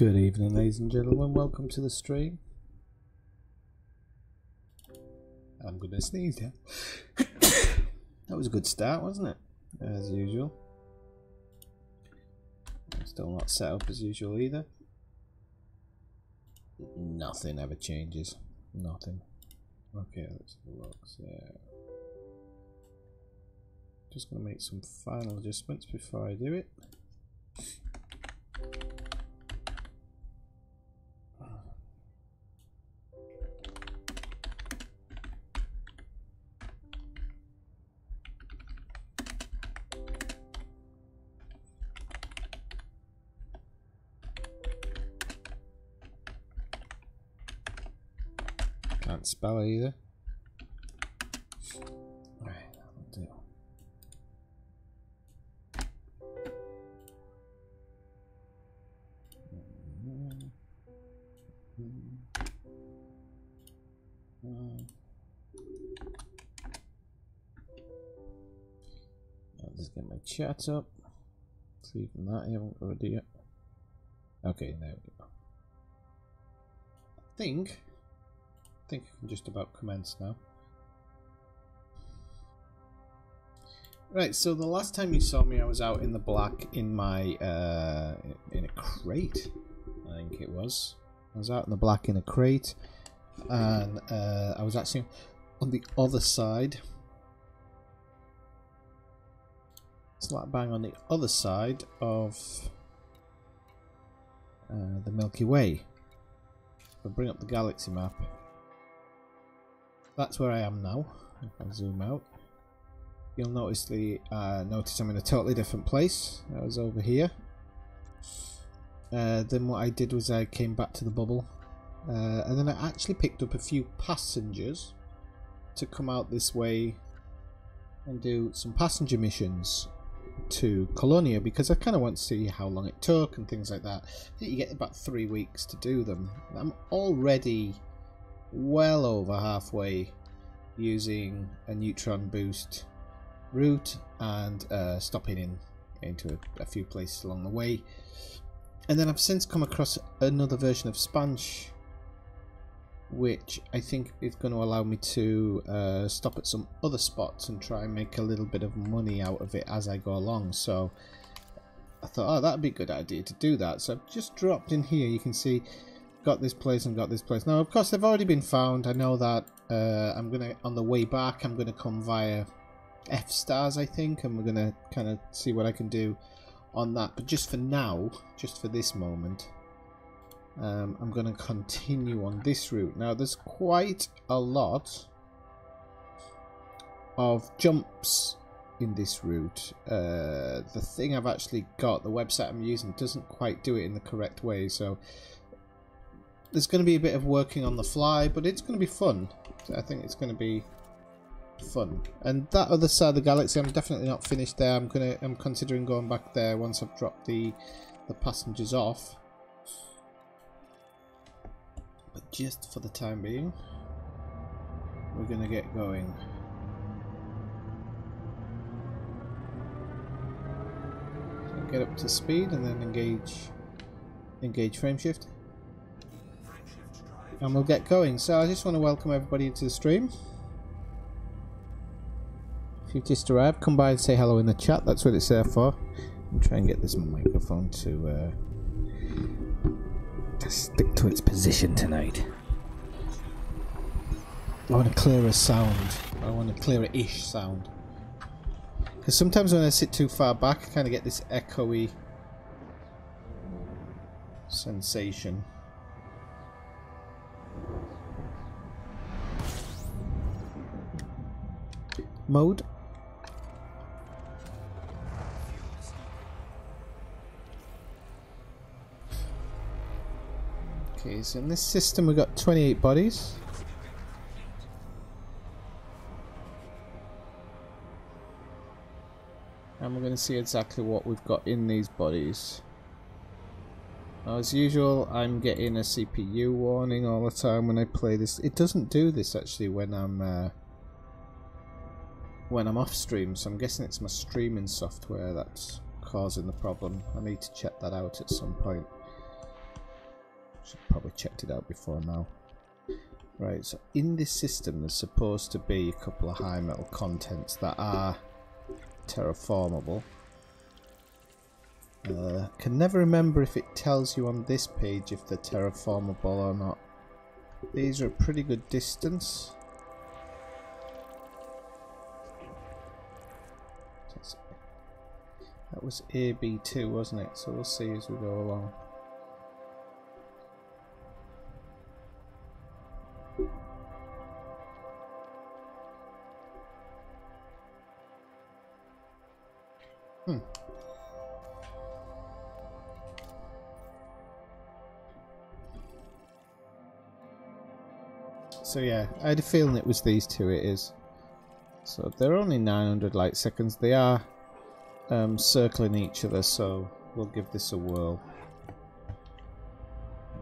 Good evening, ladies and gentlemen. Welcome to the stream. I'm going to sneeze, yeah. That was a good start, wasn't it? As usual. Still not set up as usual either. Nothing ever changes. Nothing. Okay, let's have a look. So, just going to make some final adjustments before I do it. Can't spell it either. Right, that'll do. I'll just get my chat up. See from that, I haven't got it yet. Okay, there we go. I think I can just about commence now. Right, so the last time you saw me I was out in the black in my in a crate, I think it was. I was out in the black in a crate, and I was actually on the other side. Slap bang on the other side of the Milky Way. I'll bring up the galaxy map. That's where I am now. If I zoom out, you'll notice I'm in a totally different place. I was over here. Then what I did was I came back to the bubble, and then I actually picked up a few passengers to come out this way and do some passenger missions to Colonia, because I kind of want to see how long it took and things like that. I think you get about 3 weeks to do them. I'm already well over halfway using a neutron boost route and stopping into a few places along the way. And then I've since come across another version of Spansh, which I think is going to allow me to stop at some other spots and try and make a little bit of money out of it as I go along. So I thought, oh, that'd be a good idea to do that. So I've just dropped in here. You can see got this place and got this place. Now, of course, they've already been found. I know that I'm gonna, on the way back, I'm gonna come via F stars, I think, and we're gonna kind of see what I can do on that. But just for now, just for this moment, I'm gonna continue on this route. Now, there's quite a lot of jumps in this route. The thing I've actually got, the website I'm using, doesn't quite do it in the correct way, so there's going to be a bit of working on the fly, but it's going to be fun. I think it's going to be fun. And that other side of the galaxy, I'm definitely not finished there. I'm considering going back there once I've dropped the passengers off. But just for the time being, we're going to get going. So get up to speed and then engage frame shift. And we'll get going. So I just want to welcome everybody to the stream. If you've just arrived, come by and say hello in the chat. That's what it's there for. I'm trying to get this microphone to stick to its position tonight. I want a clearer sound. I want a clearer-ish sound. Because sometimes when I sit too far back, I kind of get this echoey sensation. Mode. Okay, so in this system we've got 28 bodies. And we're going to see exactly what we've got in these bodies. Now, as usual, I'm getting a CPU warning all the time when I play this. It doesn't do this actually when I'm off stream, so I'm guessing it's my streaming software that's causing the problem. I need to check that out at some point. Should probably checked it out before now. Right, so in this system there's supposed to be a couple of high metal contents that are terraformable. Can never remember if it tells you on this page if they're terraformable or not. These are a pretty good distance. That was AB2, wasn't it? So we'll see as we go along. So yeah, I had a feeling it was these two. It is. So they're only 900 light seconds. They are circling each other, so we'll give this a whirl.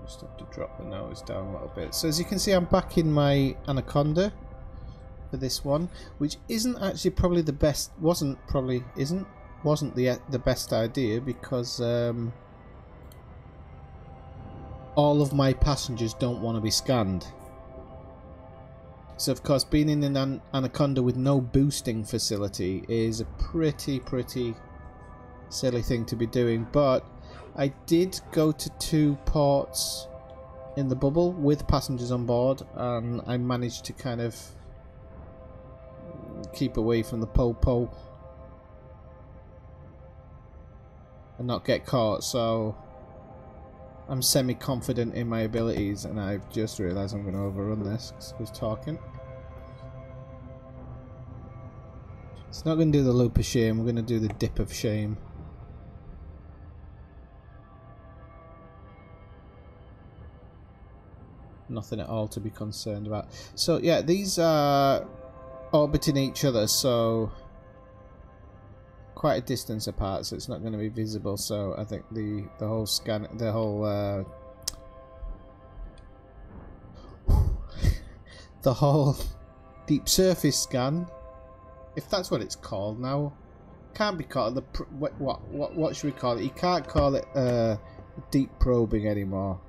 Just have to drop the nose down a little bit. So as you can see, I'm back in my Anaconda for this one, which isn't actually probably the best. Wasn't the best idea, because all of my passengers don't want to be scanned. So of course, being in an Anaconda with no boosting facility is a pretty silly thing to be doing. But I did go to 2 ports in the bubble with passengers on board, and I managed to kind of keep away from the po and not get caught. So I'm semi-confident in my abilities, and I've just realised I'm going to overrun this because I was talking. It's not going to do the loop of shame, we're going to do the dip of shame. Nothing at all to be concerned about. So yeah, these are orbiting each other, so quite a distance apart, so it's not going to be visible. So I think the whole scan, the whole the whole deep surface scan, if that's what it's called now, can't be called the what should we call it? You can't call it deep probing anymore.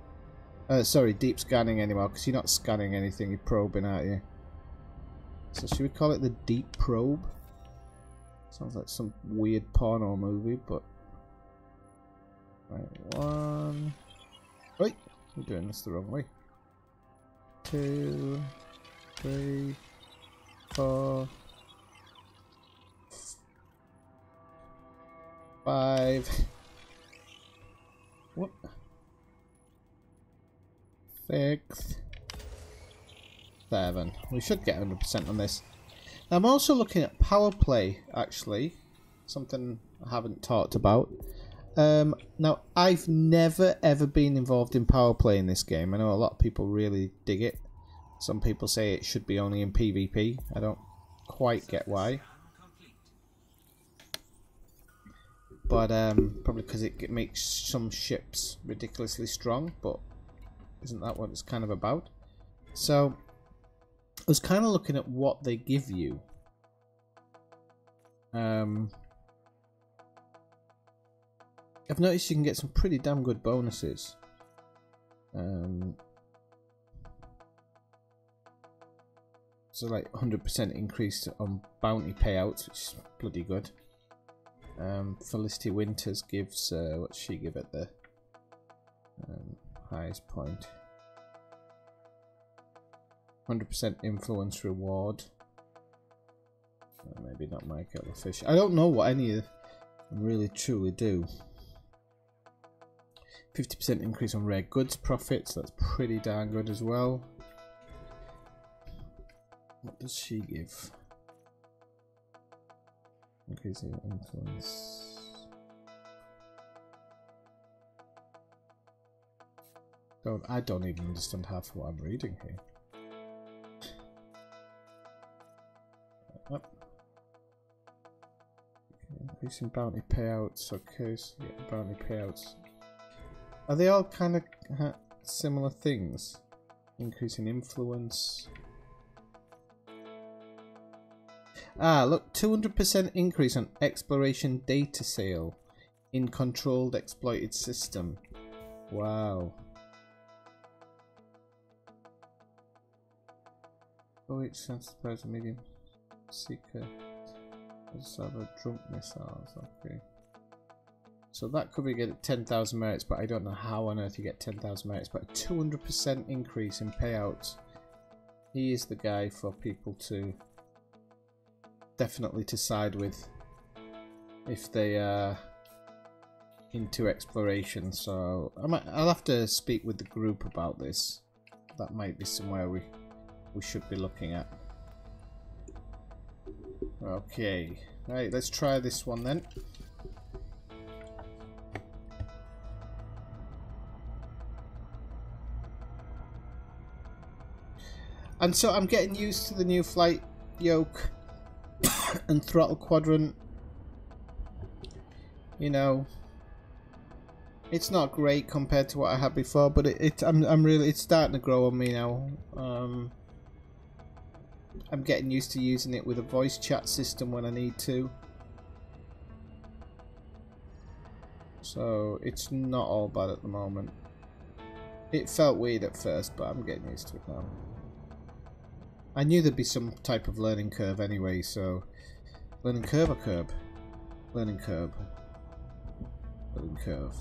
Sorry, deep scanning anymore, because you're not scanning anything, you're probing, aren't you? So should we call it the deep probe? Sounds like some weird porno movie, but... Right, 1... Wait, we're doing this the wrong way. 2, 3, 4, 5... What? 6, 7. We should get 100% on this. I'm also looking at power play, actually. Something I haven't talked about. Now, I've never ever been involved in power play in this game. I know a lot of people really dig it. Some people say it should be only in PvP. I don't quite get why. But probably because it makes some ships ridiculously strong, but isn't that what it's kind of about? So I was kind of looking at what they give you. I've noticed you can get some pretty damn good bonuses. So like 100% increase on bounty payouts, which is bloody good. Felicity Winters gives, what's she give at the highest point? 100% influence reward. Maybe not my kettle of fish. I don't know what any of them really truly do. 50% increase on rare goods profits. That's pretty darn good as well. What does she give? Increasing influence. I don't even understand half of what I'm reading here. Up. Okay, increasing bounty payouts. Okay, so yeah, bounty payouts. Are they all kind of similar things? Increasing influence. Ah, look, 200% increase on exploration data sale in controlled exploited system. Wow. which sensitive medium seeker. Let's have a drunk missiles, okay. So that could be get 10,000 merits, but I don't know how on earth you get 10,000 merits, but a 200% increase in payouts. He is the guy for people to definitely to side with if they are into exploration. So I'll have to speak with the group about this. That might be somewhere we should be looking at. Okay, right, let's try this one then. And so I'm getting used to the new flight yoke and throttle quadrant. You know, it's not great compared to what I had before, but I'm really, it's starting to grow on me now. I'm getting used to using it with a voice chat system when I need to. So it's not all bad at the moment. It felt weird at first, but I'm getting used to it now. I knew there'd be some type of learning curve anyway, so... Learning curve or curb? Learning curve. Learning curve.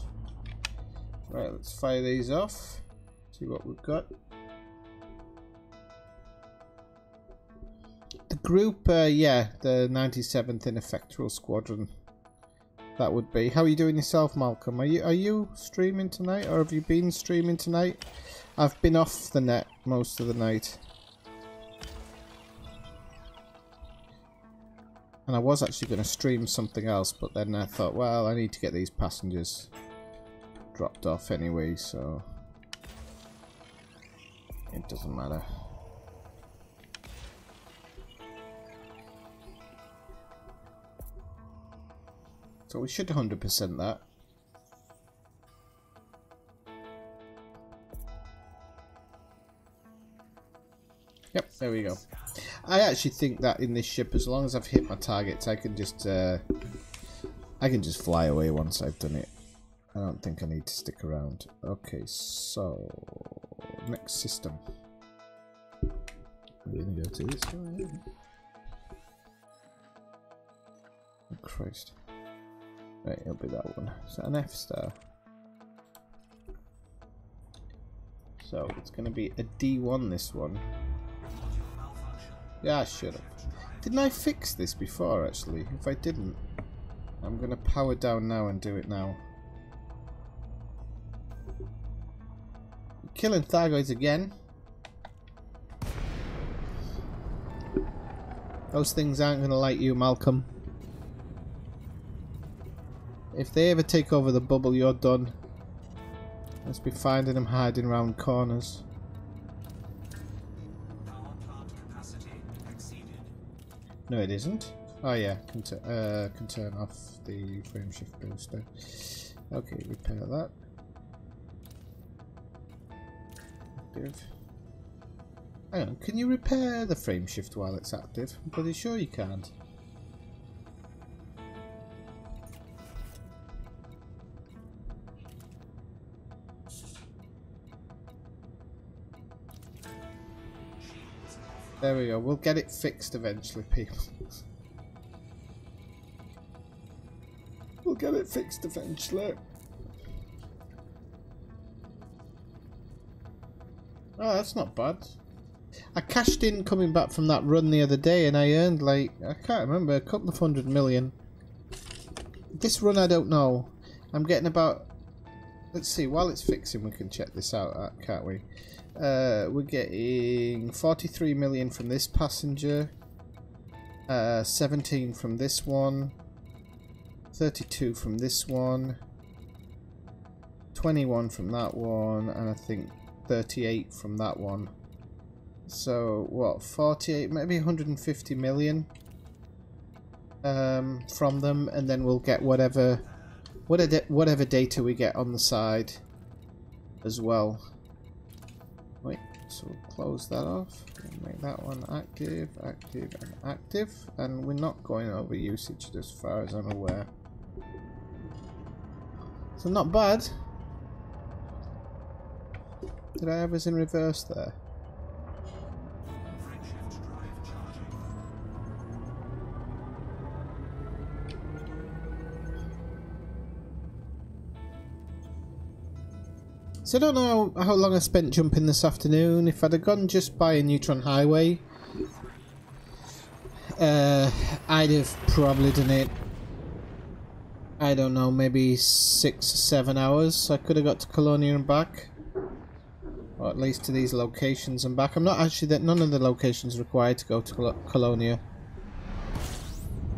Right, let's fire these off. See what we've got. The group, yeah, the 97th Ineffectual Squadron. That would be. How are you doing yourself, Malcolm? Are you streaming tonight, or have you been streaming tonight? I've been off the net most of the night. And I was actually going to stream something else, but then I thought, well, I need to get these passengers dropped off anyway, so it doesn't matter. So we should 100% that. Yep, there we go. I actually think that in this ship, as long as I've hit my targets, I can just fly away once I've done it. I don't think I need to stick around. Okay, so next system. We're gonna go to this one. Oh Christ! Right, it'll be that one. Is that an F star? So it's gonna be a D1. This one. Yeah, I should have. Didn't I fix this before, actually? If I didn't, I'm going to power down now and do it now. Killing Thargoids again. Those things aren't going to like you, Malcolm. If they ever take over the bubble, you're done. Let's be finding them hiding around corners. No, it isn't. Oh yeah, can turn off the frame shift booster. Okay, repair that. Active. Hang on, can you repair the frame shift while it's active? I'm pretty sure you can't. There we go, we'll get it fixed eventually, people. We'll get it fixed eventually. Oh, that's not bad. I cashed in coming back from that run the other day and I earned like, I can't remember, a couple of 100 million. This run I don't know. I'm getting about, let's see, while it's fixing we can check this out, can't we? We're getting 43 million from this passenger, 17 from this one, 32 from this one, 21 from that one, and I think 38 from that one. So what, 48, maybe 150 million from them, and then we'll get whatever data we get on the side as well. Wait, so we'll close that off and make that one active, active, and active, and we're not going over usage as far as I'm aware. So not bad. Did I have us in reverse there? So I don't know how long I spent jumping this afternoon. If I'd have gone just by a neutron highway, I'd have probably done it, I don't know, maybe 6 or 7 hours. I could have got to Colonia and back. Or at least to these locations and back. I'm not actually that none of the locations required to go to Colonia.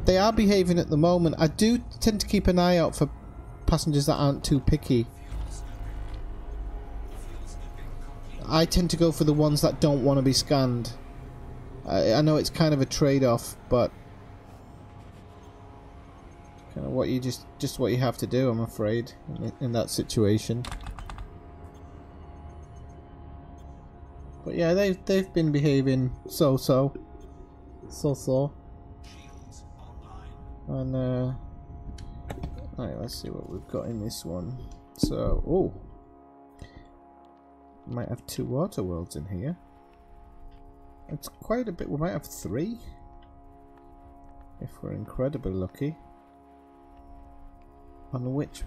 They are behaving at the moment. I do tend to keep an eye out for passengers that aren't too picky. I tend to go for the ones that don't want to be scanned. I know it's kind of a trade-off, but kind of what you just what you have to do, I'm afraid, in that situation. But yeah, they've been behaving so. And right, let's see what we've got in this one. So, oh, might have 2 water worlds in here. It's quite a bit. We might have 3 if we're incredibly lucky. On which,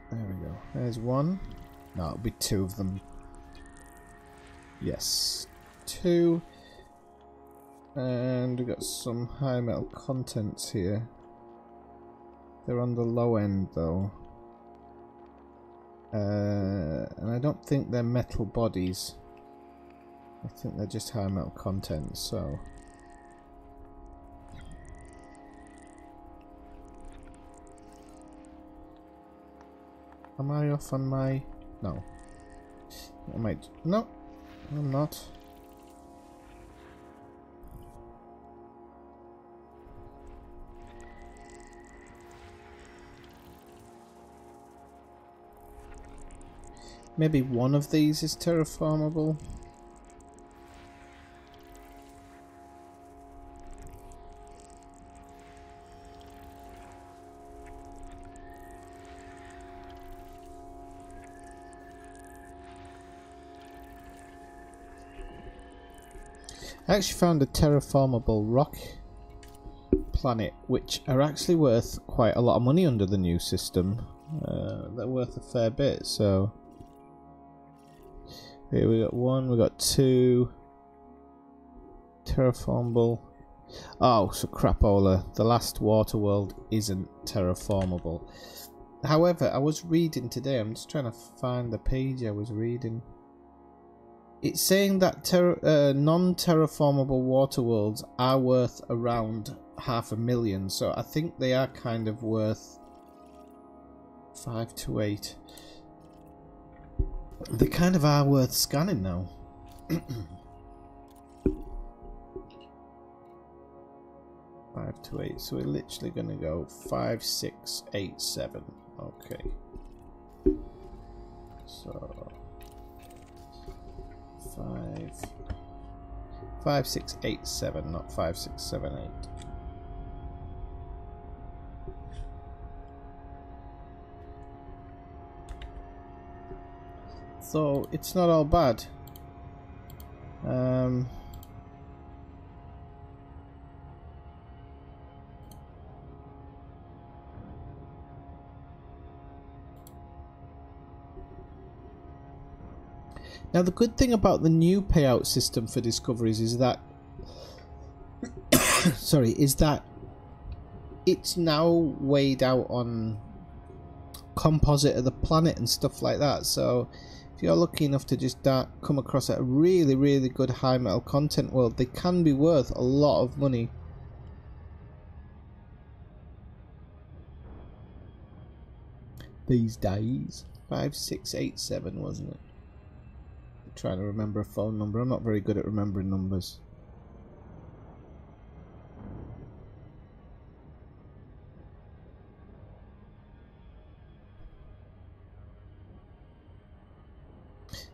there we go. There's 1. No, it'll be 2 of them. Yes, 2. And we've got some high metal contents here. They're on the low end though. And I don't think they're metal bodies. I think they're just high metal contents, so. Am I off on my... No. I might... No, I'm not. Maybe one of these is terraformable. I actually found a terraformable rock planet, which are actually worth quite a lot of money under the new system. They're worth a fair bit, so... Here we got 1, we got 2. Terraformable. Oh, so crapola. The last water world isn't terraformable. However, I was reading today, I'm just trying to find the page I was reading. It's saying that non-terraformable water worlds are worth around $500,000, so I think they are kind of worth 5 to 8. They kind of are worth scanning now. 5 to 8, so we're literally going to go 5, 6, 8, 7. Okay. So 5, 6, 8, 7, not 5, 6, 7, 8. So it's not all bad. Now the good thing about the new payout system for discoveries is that sorry, is that it's now weighed out on composite of the planet and stuff like that. So if you're lucky enough to just come across a really good high metal content world, they can be worth a lot of money. These days. 5, 6, 8, 7, wasn't it? I'm trying to remember a phone number. I'm not very good at remembering numbers.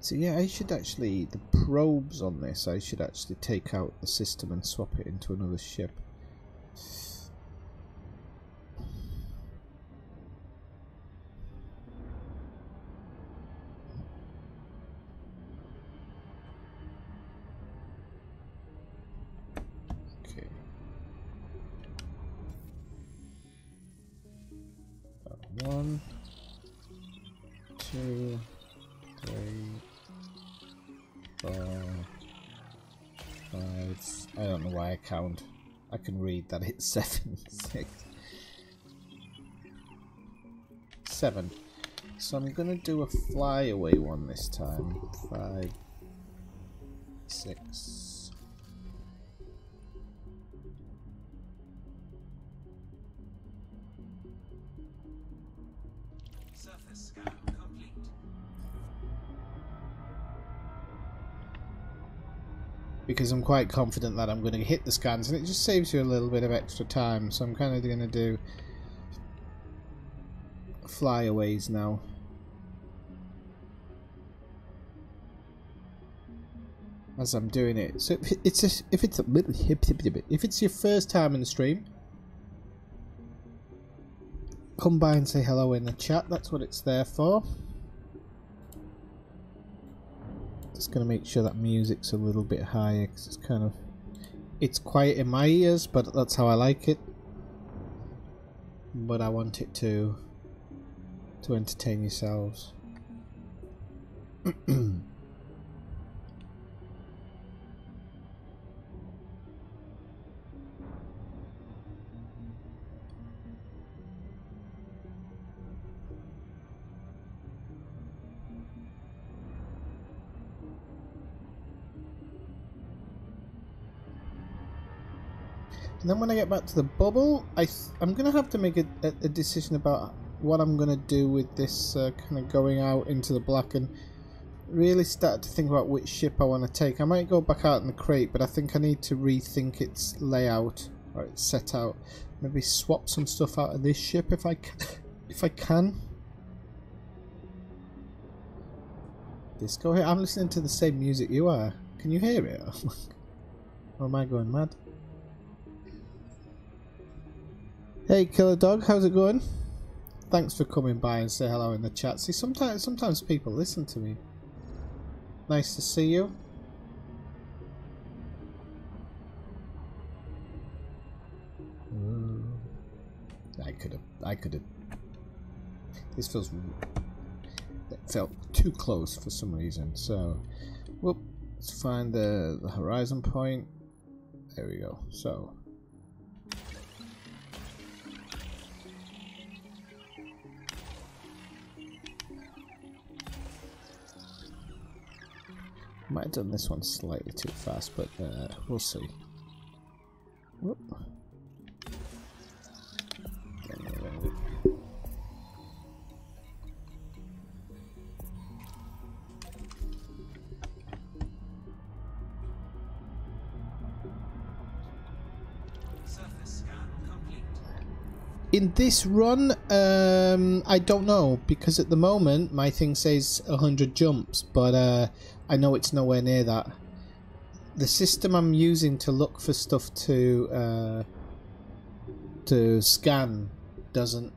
So yeah, I should actually, the probes on this, I should actually take out the system and swap it into another ship. Okay. 1, 2, 3, 4, 5. I don't know why I count. I can read that it's 7, 6, 7. So I'm gonna do a flyaway one this time. 5, 6. Surface scan complete. Because I'm quite confident that I'm going to hit the scans, and it just saves you a little bit of extra time. So I'm kind of going to do flyaways now. As I'm doing it, so if it's your first time in the stream, come by and say hello in the chat. That's what it's there for. Just gonna make sure that music's a little bit higher because it's quiet in my ears, but that's how I like it. But I want it to entertain yourselves. And then when I get back to the bubble, I'm going to have to make a decision about what I'm going to do with this kind of going out into the black, and really start to think about which ship I want to take. I might go back out in the crate, but I think I need to rethink its layout, or its set out. Maybe swap some stuff out of this ship if I can. Disco here. I'm listening to the same music you are. Can you hear it? Or am I going mad? Hey Killer Dog, how's it going? Thanks for coming by and say hello in the chat. See, sometimes people listen to me. Nice to see you. I could have. This felt too close for some reason. So, whoop. Let's find the horizon point. There we go. So. Might have done this one slightly too fast, but we'll see. Whoop. In this run, I don't know, because at the moment my thing says 100 jumps, but I know it's nowhere near that. The system I'm using to look for stuff to scan doesn't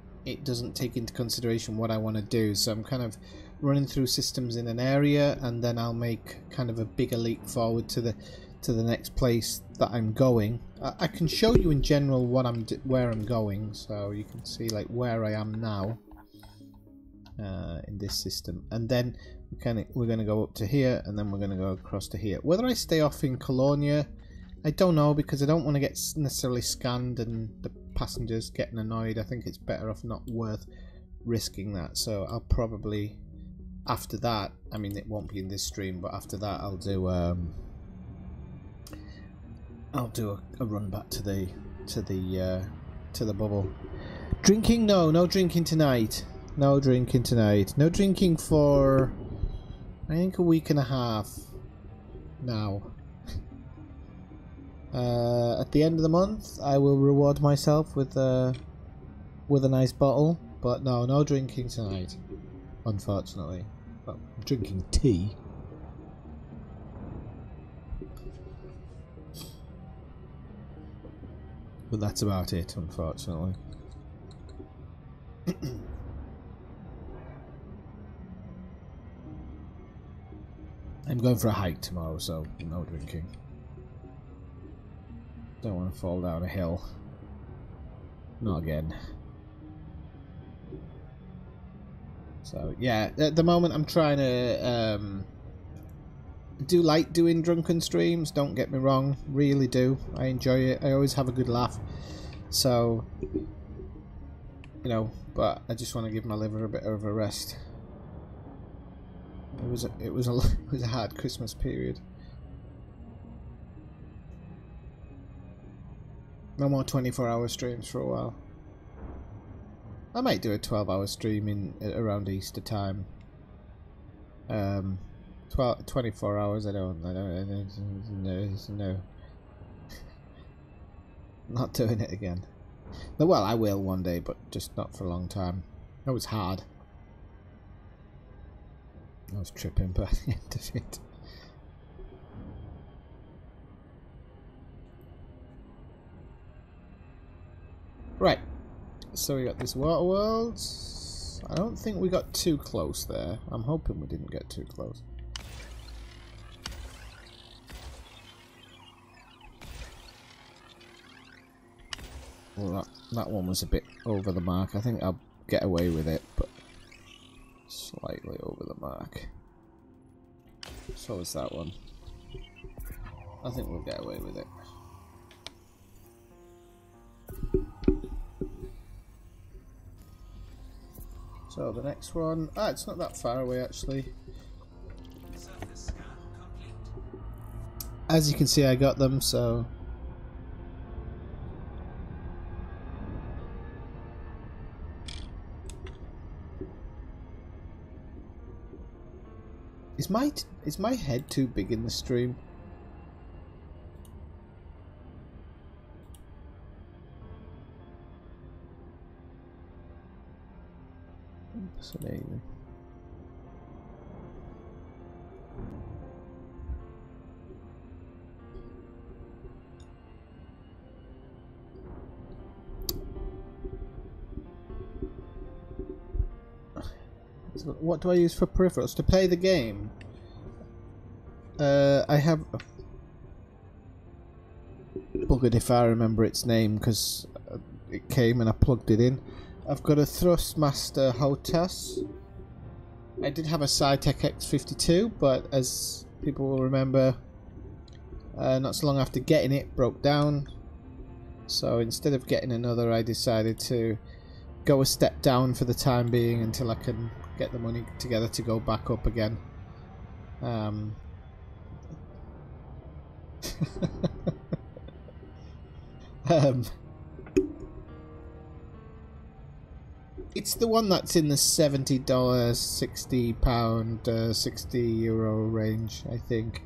take into consideration what I want to do, so I'm kind of running through systems in an area, and then I'll make kind of a bigger leap forward to the next place that I'm going. I can show you in general where I'm going, so you can see like where I am now in this system, and then we're going to go up to here, and then we're going to go across to here. Whether I stay off in Colonia, I don't know, because I don't want to get necessarily scanned and the passengers getting annoyed. I think it's better off, not worth risking that. So I'll probably, after that, I mean it won't be in this stream, but after that I'll do a run back to the bubble. Drinking? No drinking tonight. No drinking tonight. No drinking for, I think, a week and a half now. At the end of the month, I will reward myself with a nice bottle. But no drinking tonight, unfortunately. Well, I'm drinking tea. But that's about it, unfortunately. I'm going for a hike tomorrow, so no drinking. Don't want to fall down a hill. Not again. So yeah, at the moment I'm trying to do like doing drunken streams, don't get me wrong, really do. I enjoy it. I always have a good laugh. So, you know, but I just want to give my liver a bit of a rest. It was a hard Christmas period. No more 24-hour streams for a while. I might do a 12-hour stream in around Easter time. 24 hours. I don't no. Not doing it again. Well, I will one day, but just not for a long time. That was hard. I was tripping by the end of it. Right. So we got this water world. I don't think we got too close there. I'm hoping we didn't get too close. Well, that one was a bit over the mark. I think I'll get away with it, but slightly over the mark. So is that one. I think we'll get away with it. So the next one, it's not that far away actually. Surface scan complete. As you can see, I got them, so is my head too big in the stream? Fascinating. So what do I use for peripherals to play the game? I have buggered if I remember its name because it came and I plugged it in. I've got a Thrustmaster HOTAS. I did have a Cytec X52, but as people will remember, not so long after getting it, broke down. So instead of getting another, I decided to go a step down for the time being until I can get the money together to go back up again. It's the one that's in the $70, £60, €60 range, I think.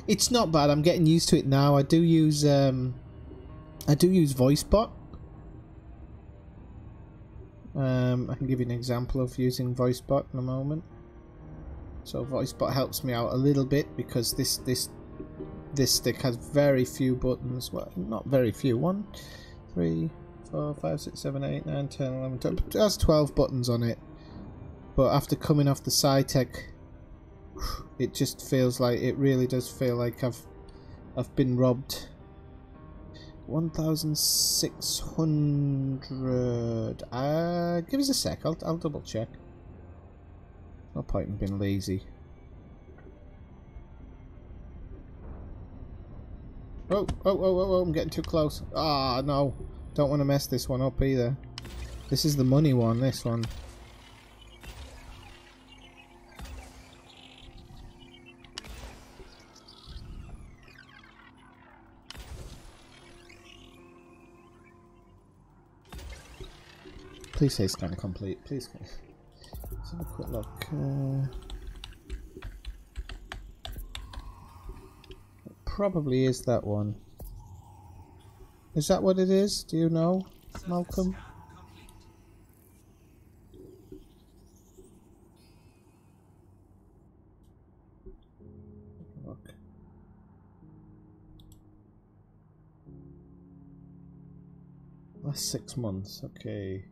It's not bad. I'm getting used to it now. I do use VoiceBot. I can give you an example of using VoiceBot in a moment. So VoiceBot helps me out a little bit because this stick has very few buttons. Well, not very few. 1, 3, 4, 5, 6, 7, 8, 9, 10, 11, 12. It has 12 buttons on it. But after coming off the Cytec, it just feels like, it really does feel like I've been robbed. 1,600. Give us a sec. I'll double check. No point in being lazy. Oh, I'm getting too close. Ah, no. Don't want to mess this one up either. This is the money one, this one. Please say scan complete. Please. Let's have a quick look. It probably is that one. Is that what it is? Do you know, Malcolm? Look. Last 6 months. Okay.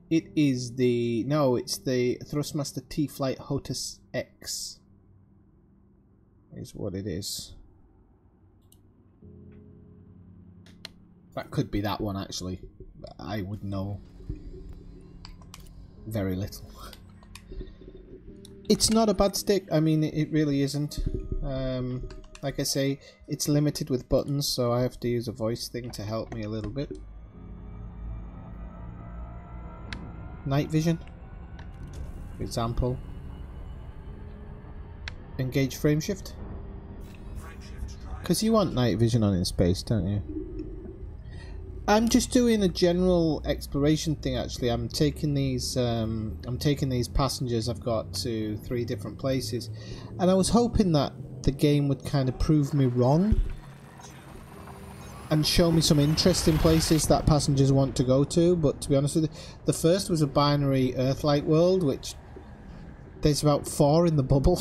It is the... No, it's the Thrustmaster T-Flight HOTAS X. Is what it is. That could be that one, actually. I would know very little. It's not a bad stick. I mean, it really isn't. Like I say, it's limited with buttons, so I have to use a voice thing to help me a little bit. Night vision, for example. Engage frame shift. Because you want night vision on in space, don't you? I'm just doing a general exploration thing. Actually, I'm taking these passengers I've got to 3 different places, and I was hoping that the game would kind of prove me wrong and show me some interesting places that passengers want to go to. But to be honest with you, the first was a binary Earth-like world, which there's about 4 in the bubble.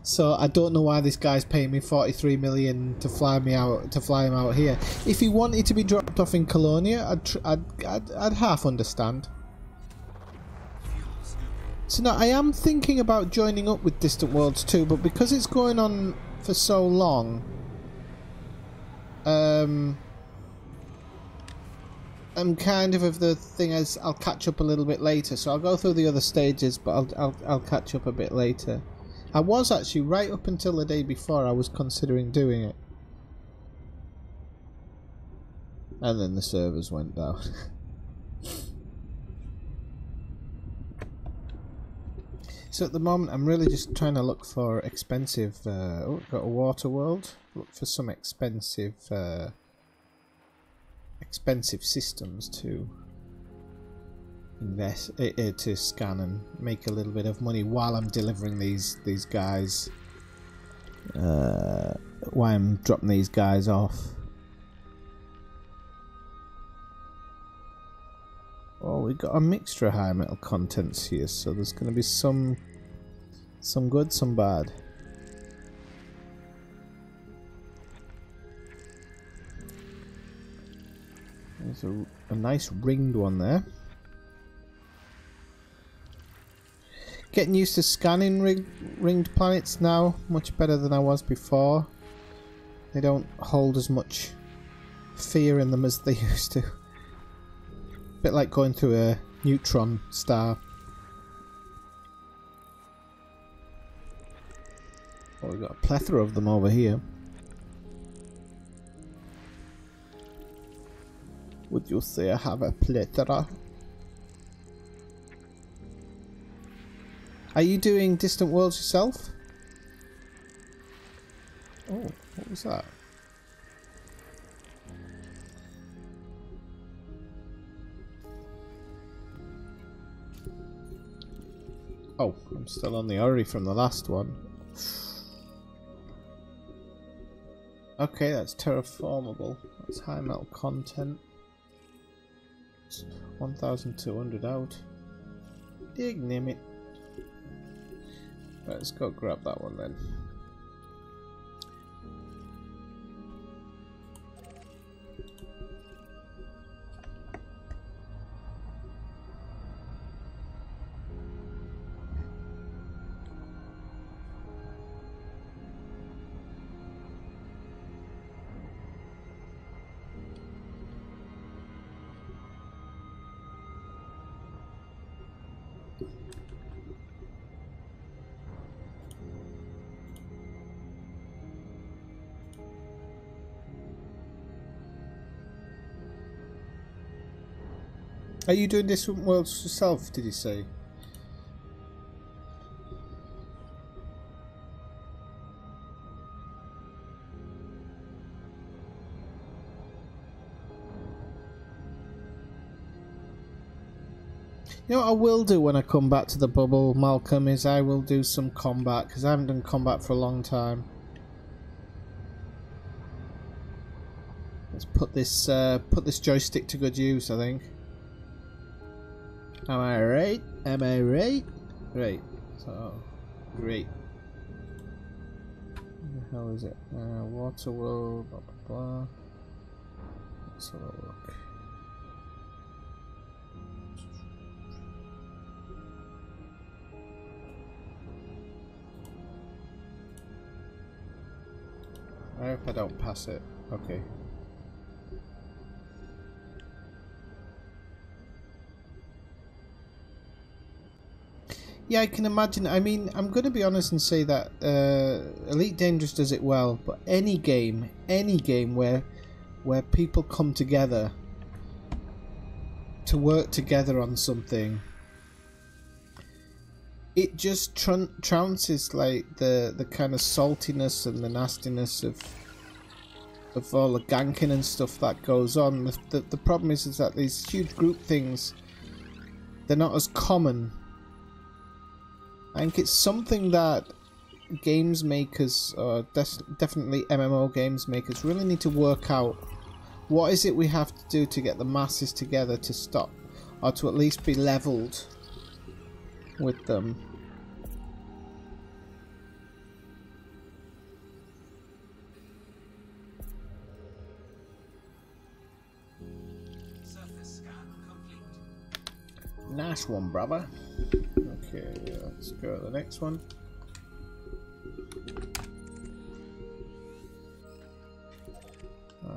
So I don't know why this guy's paying me 43 million to fly him out here. If he wanted to be dropped off in Colonia, I'd half understand. So now I am thinking about joining up with Distant Worlds 2, but because it's going on for so long, I'm kind of the thing as I'll catch up a little bit later. So I'll go through the other stages, but I'll catch up a bit later. I was actually, right up until the day before, I was considering doing it. And then the servers went down. So at the moment I'm really just trying to look for expensive, oh, got a water world. Look for some expensive systems to invest, to scan and make a little bit of money while I'm delivering these guys, while I'm dropping these guys off. Oh, we got a mixture of high metal contents here, so there's going to be some good, some bad. There's a nice ringed one there. Getting used to scanning ringed planets now, much better than I was before. They don't hold as much fear in them as they used to. Bit like going through a neutron star. Oh, we've got a plethora of them over here. Would you say I have a plethora? Are you doing Distant Worlds yourself? Oh, what was that? Oh, I'm still on the Ori from the last one. Okay, that's terraformable. That's high metal content. It's 1,200 out. Dignimit. Let's go grab that one then. Are you doing Distant Worlds yourself, did you say? You know what I will do when I come back to the bubble, Malcolm, is I will do some combat, because I haven't done combat for a long time. Let's put this joystick to good use, I think. Am I right? Am I right? Right. So, great. What the hell is it? Water world, blah blah blah. Let's have a look. I hope I don't pass it. Okay. Yeah, I can imagine. I mean, I'm going to be honest and say that Elite Dangerous does it well, but any game where people come together to work together on something, it just trounces like the kind of saltiness and the nastiness of all the ganking and stuff that goes on. The problem is that these huge group things, they're not as common. I think it's something that games makers, or definitely MMO games makers, really need to work out. What is it we have to do to get the masses together to stop, or to at least be leveled with them? Surface scan complete. Nice one, brother. Okay, let's go to the next one.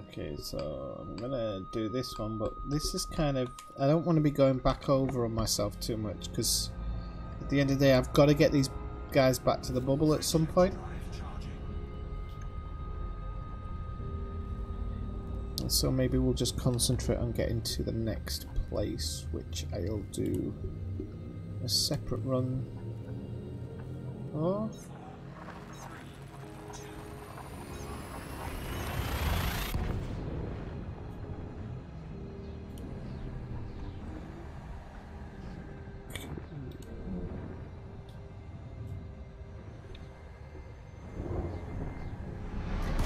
Okay, so I'm gonna do this one, but this is kind of... I don't want to be going back over on myself too much, because at the end of the day I've got to get these guys back to the bubble at some point. And so maybe we'll just concentrate on getting to the next place, which I'll do a separate run. Oh.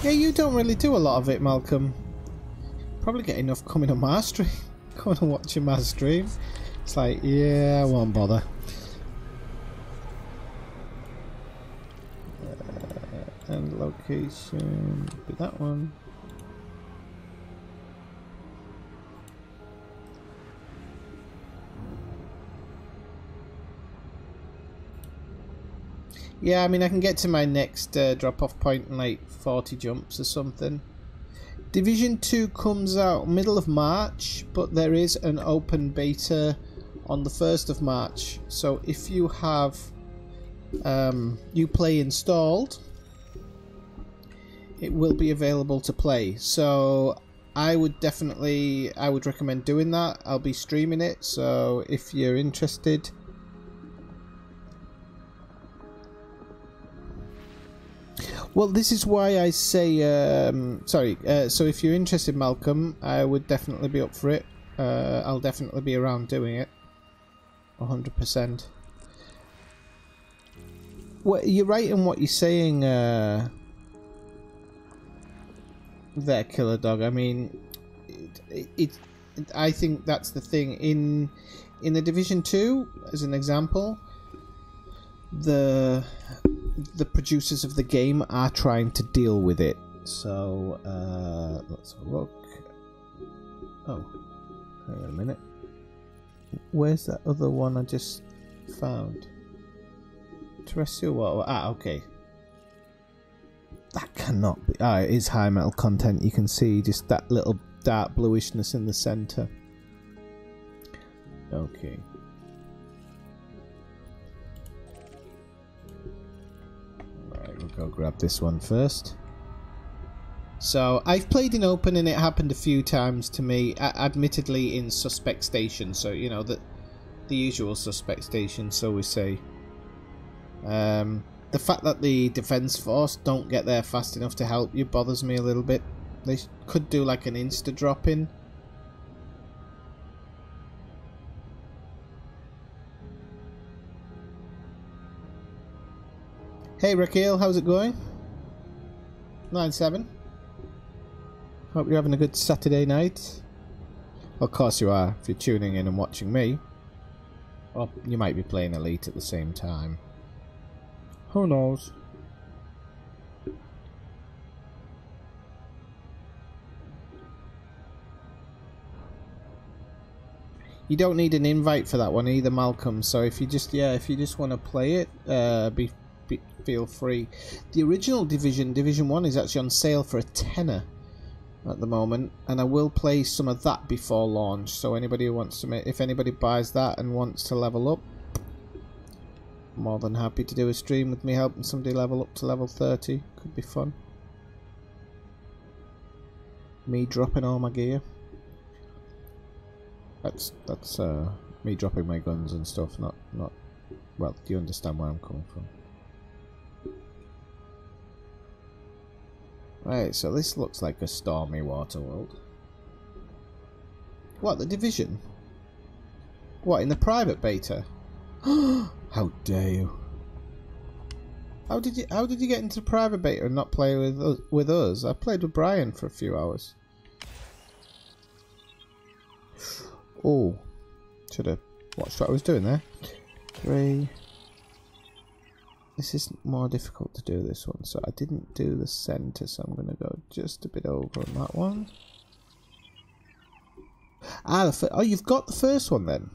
Yeah, you don't really do a lot of it, Malcolm. Probably get enough coming on my stream. Coming and watching my stream. It's like, yeah, I won't bother. And location, be that one. Yeah, I mean, I can get to my next drop-off point in like 40 jumps or something. Division 2 comes out middle of March, but there is an open beta on the 1st of March. So if you have Uplay installed, it will be available to play. So I would recommend doing that. I'll be streaming it, so if you're interested... Well, this is why I say, so if you're interested, Malcolm, I would definitely be up for it. I'll definitely be around doing it. 100%. Well, you're right in what you're saying there, Killer Dog. I mean, I think that's the thing. In the Division 2, as an example, the producers of the game are trying to deal with it. So let's have a look. Oh, hang on a minute. Where's that other one I just found? Terrestrial water. Ah, okay. That cannot be. Ah, it is high metal content. You can see just that little dark bluishness in the center. Okay. We'll go grab this one first. So I've played in open and it happened a few times to me, admittedly in suspect station, so you know the usual suspect station, so we say. The fact that the defense force don't get there fast enough to help you bothers me a little bit. They could do like an insta drop in. Hey Raquel, how's it going? 9-7. Hope you're having a good Saturday night. Well, of course you are, if you're tuning in and watching me. Or you might be playing Elite at the same time. Who knows? You don't need an invite for that one either, Malcolm. So if you just want to play it, feel free. The original Division 1 is actually on sale for a tenner at the moment, and I will play some of that before launch. So anybody who wants to if anybody buys that and wants to level up, More than happy to do a stream with me helping somebody level up to level 30. Could be fun. Me dropping all my gear. That's me dropping my guns and stuff, not well, do you understand where I'm coming from? Right, so this looks like a stormy water world. What, the Division? What, in the private beta? How dare you? How did you get into private beta and not play with us? I played with Brian for a few hours. Oh, should have watched what I was doing there. 3. This is more difficult to do, this one, so I didn't do the centre, so I'm going to go just a bit over on that one. Ah, oh, you've got the first one then?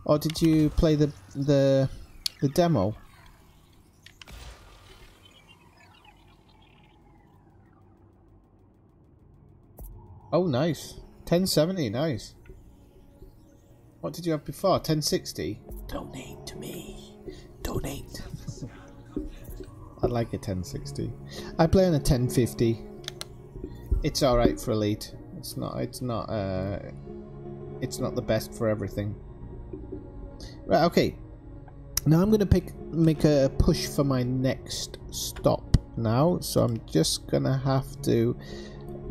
Or did you play the demo? Oh, nice. 1070, nice. What did you have before? 1060? Donate to me. Donate. I'd like a 1060. I play on a 1050. It's alright for Elite. It's not the best for everything. Right, okay. Now I'm gonna make a push for my next stop now. So I'm just gonna have to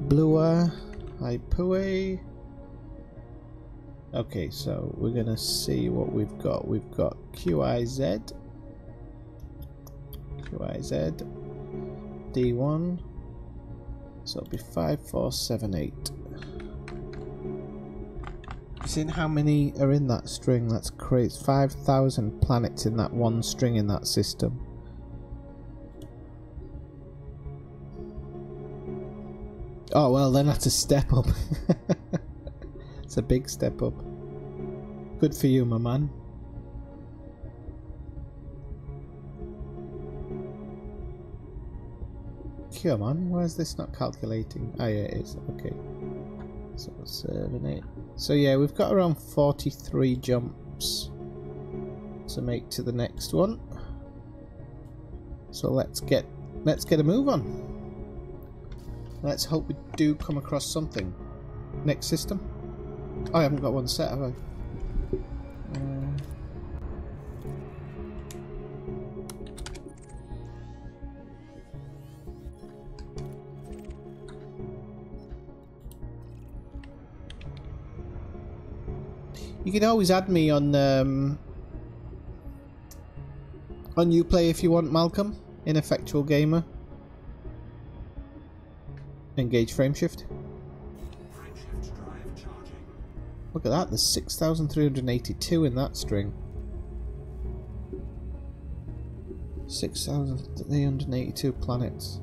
Blua Haipue. Okay, so we're gonna see what we've got. We've got QIZ, D1. So it'll be 5478. Seeing how many are in that string? That's crazy. 5,000 planets in that one string in that system. Oh well, then that's a step up. It's a big step up. Good for you, my man. Come on, why is this not calculating? Ah, yeah, it is. Okay. So 7, 8. So yeah, we've got around 43 jumps to make to the next one. So let's get a move on. Let's hope we do come across something. Next system. Oh, I haven't got one set, have I? You can always add me on Uplay if you want, Malcolm. Ineffectual Gamer. Engage frameshift. Look at that, there's 6,382 in that string. 6,382 planets.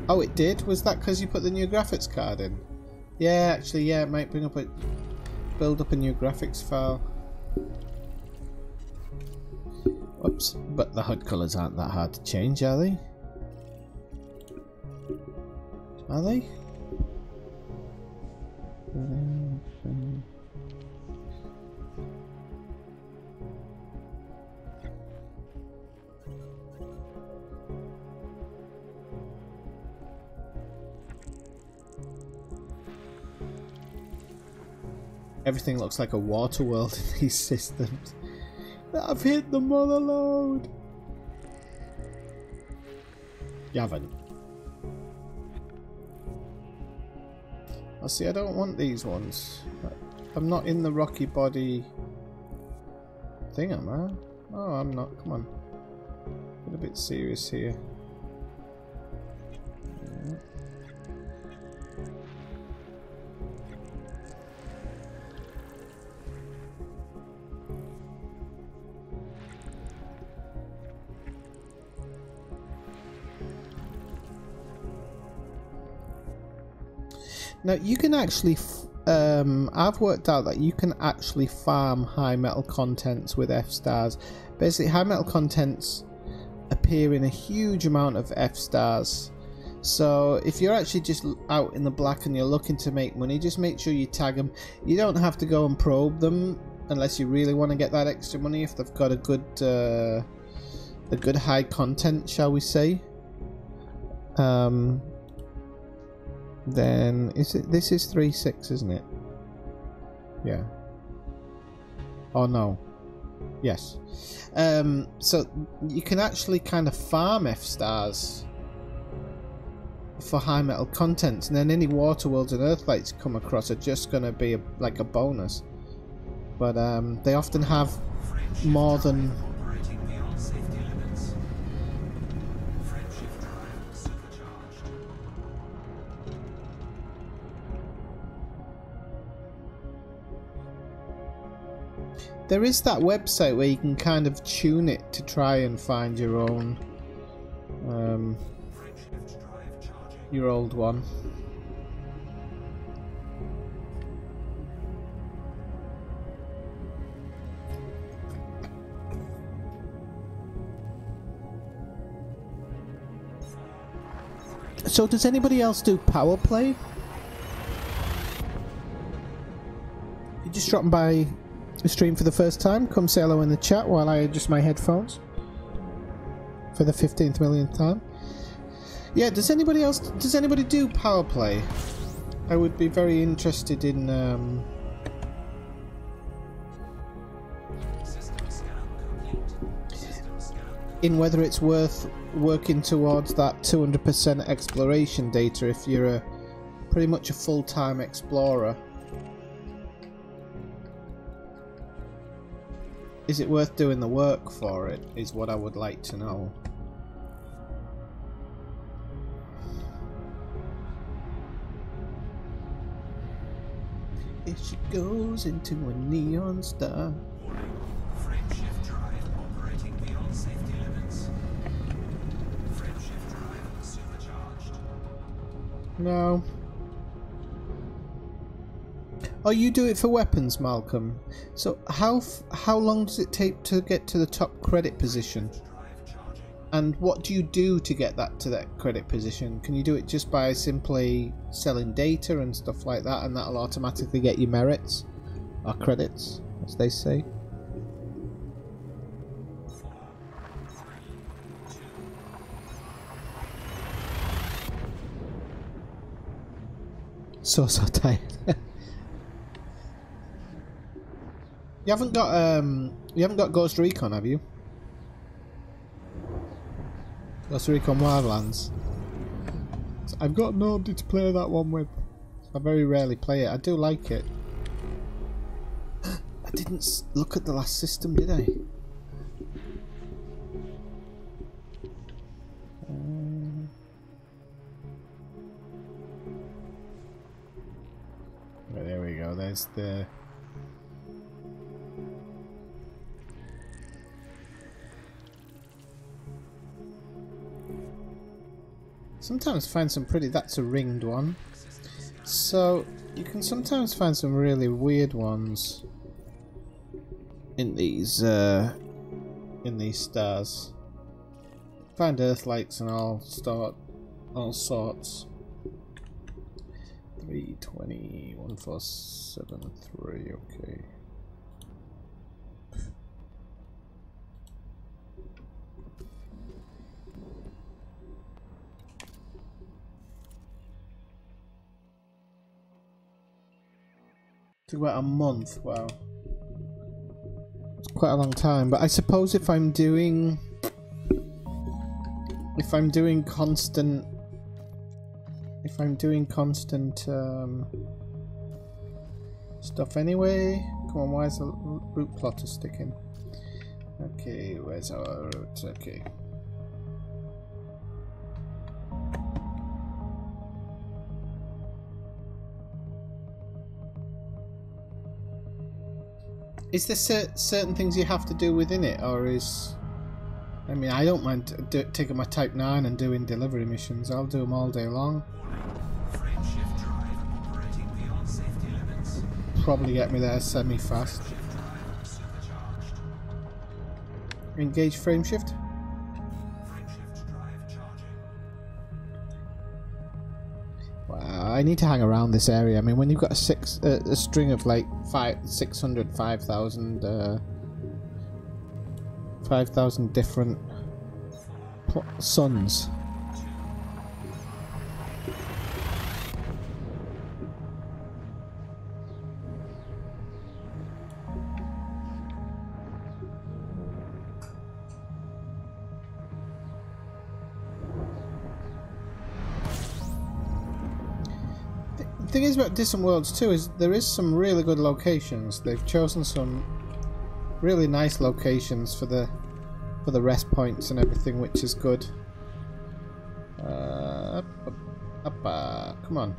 Oh, it did? Was that because you put the new graphics card in? Yeah, actually, yeah, it might build up a new graphics file. Oops, but the HUD colours aren't that hard to change, are they? Are they? Everything looks like a water world in these systems. I've hit the mother load. You haven't. I see, I don't want these ones. I'm not in the rocky body thing, am I? Oh, I'm not. Come on. Get a bit serious here. Now you can actually, I've worked out that you can actually farm high metal contents with F stars. Basically, high metal contents appear in a huge amount of F stars. So if you're actually just out in the black and you're looking to make money, just make sure you tag them. You don't have to go and probe them unless you really want to get that extra money. If they've got a good high content, shall we say. Then this is 3.6, isn't it? Yeah. Oh no. Yes. So you can actually kind of farm F stars for high metal contents, and then any water worlds and earthlights come across are just going to be like a bonus. But they often have more than. There is that website where you can kind of tune it to try and find your own, your old one. So does anybody else do power play? You just dropping by the stream for the first time? Come say hello in the chat while I adjust my headphones for the 15th millionth time. Yeah, does anybody do power play? I would be very interested in whether it's worth working towards that 200% exploration data if you're pretty much a full-time explorer. Is it worth doing the work for it, is what I would like to know. If she goes into a neon star. Frameshift drive operating beyond safety limits. Frameshift drive supercharged. No. Oh, you do it for weapons, Malcolm. So how long does it take to get to the top credit position? And what do you do to get that to that credit position? Can you do it just by simply selling data and stuff like that, and that'll automatically get you merits or credits, as they say? So tired. You haven't got Ghost Recon, have you? Ghost Recon Wildlands. I've got nobody to play that one with. I very rarely play it. I do like it. I didn't look at the last system, did I? Right, there we go. There's the. Sometimes find some pretty. That's a ringed one. So you can sometimes find some really weird ones in these stars. Find earthlights and all sorts. 320 1473. Okay. Took about a month. Wow, it's quite a long time. But I suppose if I'm doing constant stuff anyway. Come on, why is the route plotter sticking? Okay, where's our route? Okay. Is there certain things you have to do within it, or is... I mean, I don't mind taking my Type 9 and doing delivery missions. I'll do them all day long. probably get me there semi-fast. Engage frame shift. Wow, I need to hang around this area. I mean, when you've got a string of like 5,000 different suns. The thing is about Distant Worlds 2 is there is some really good locations. They've chosen some really nice locations for the rest points and everything, which is good. Come on.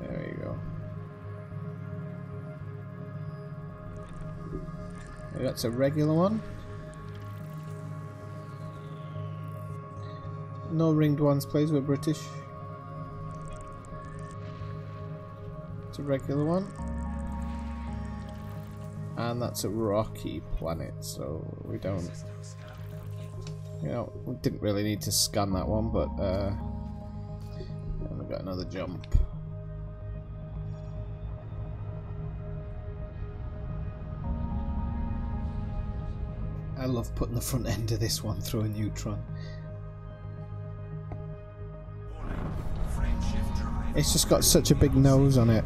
There you go. That's a regular one. No ringed ones, please. We're British. It's a regular one. And that's a rocky planet, so we don't... You know, we didn't really need to scan that one, but... and we've got another jump. I love putting the front end of this one through a neutron. It's just got such a big nose on it.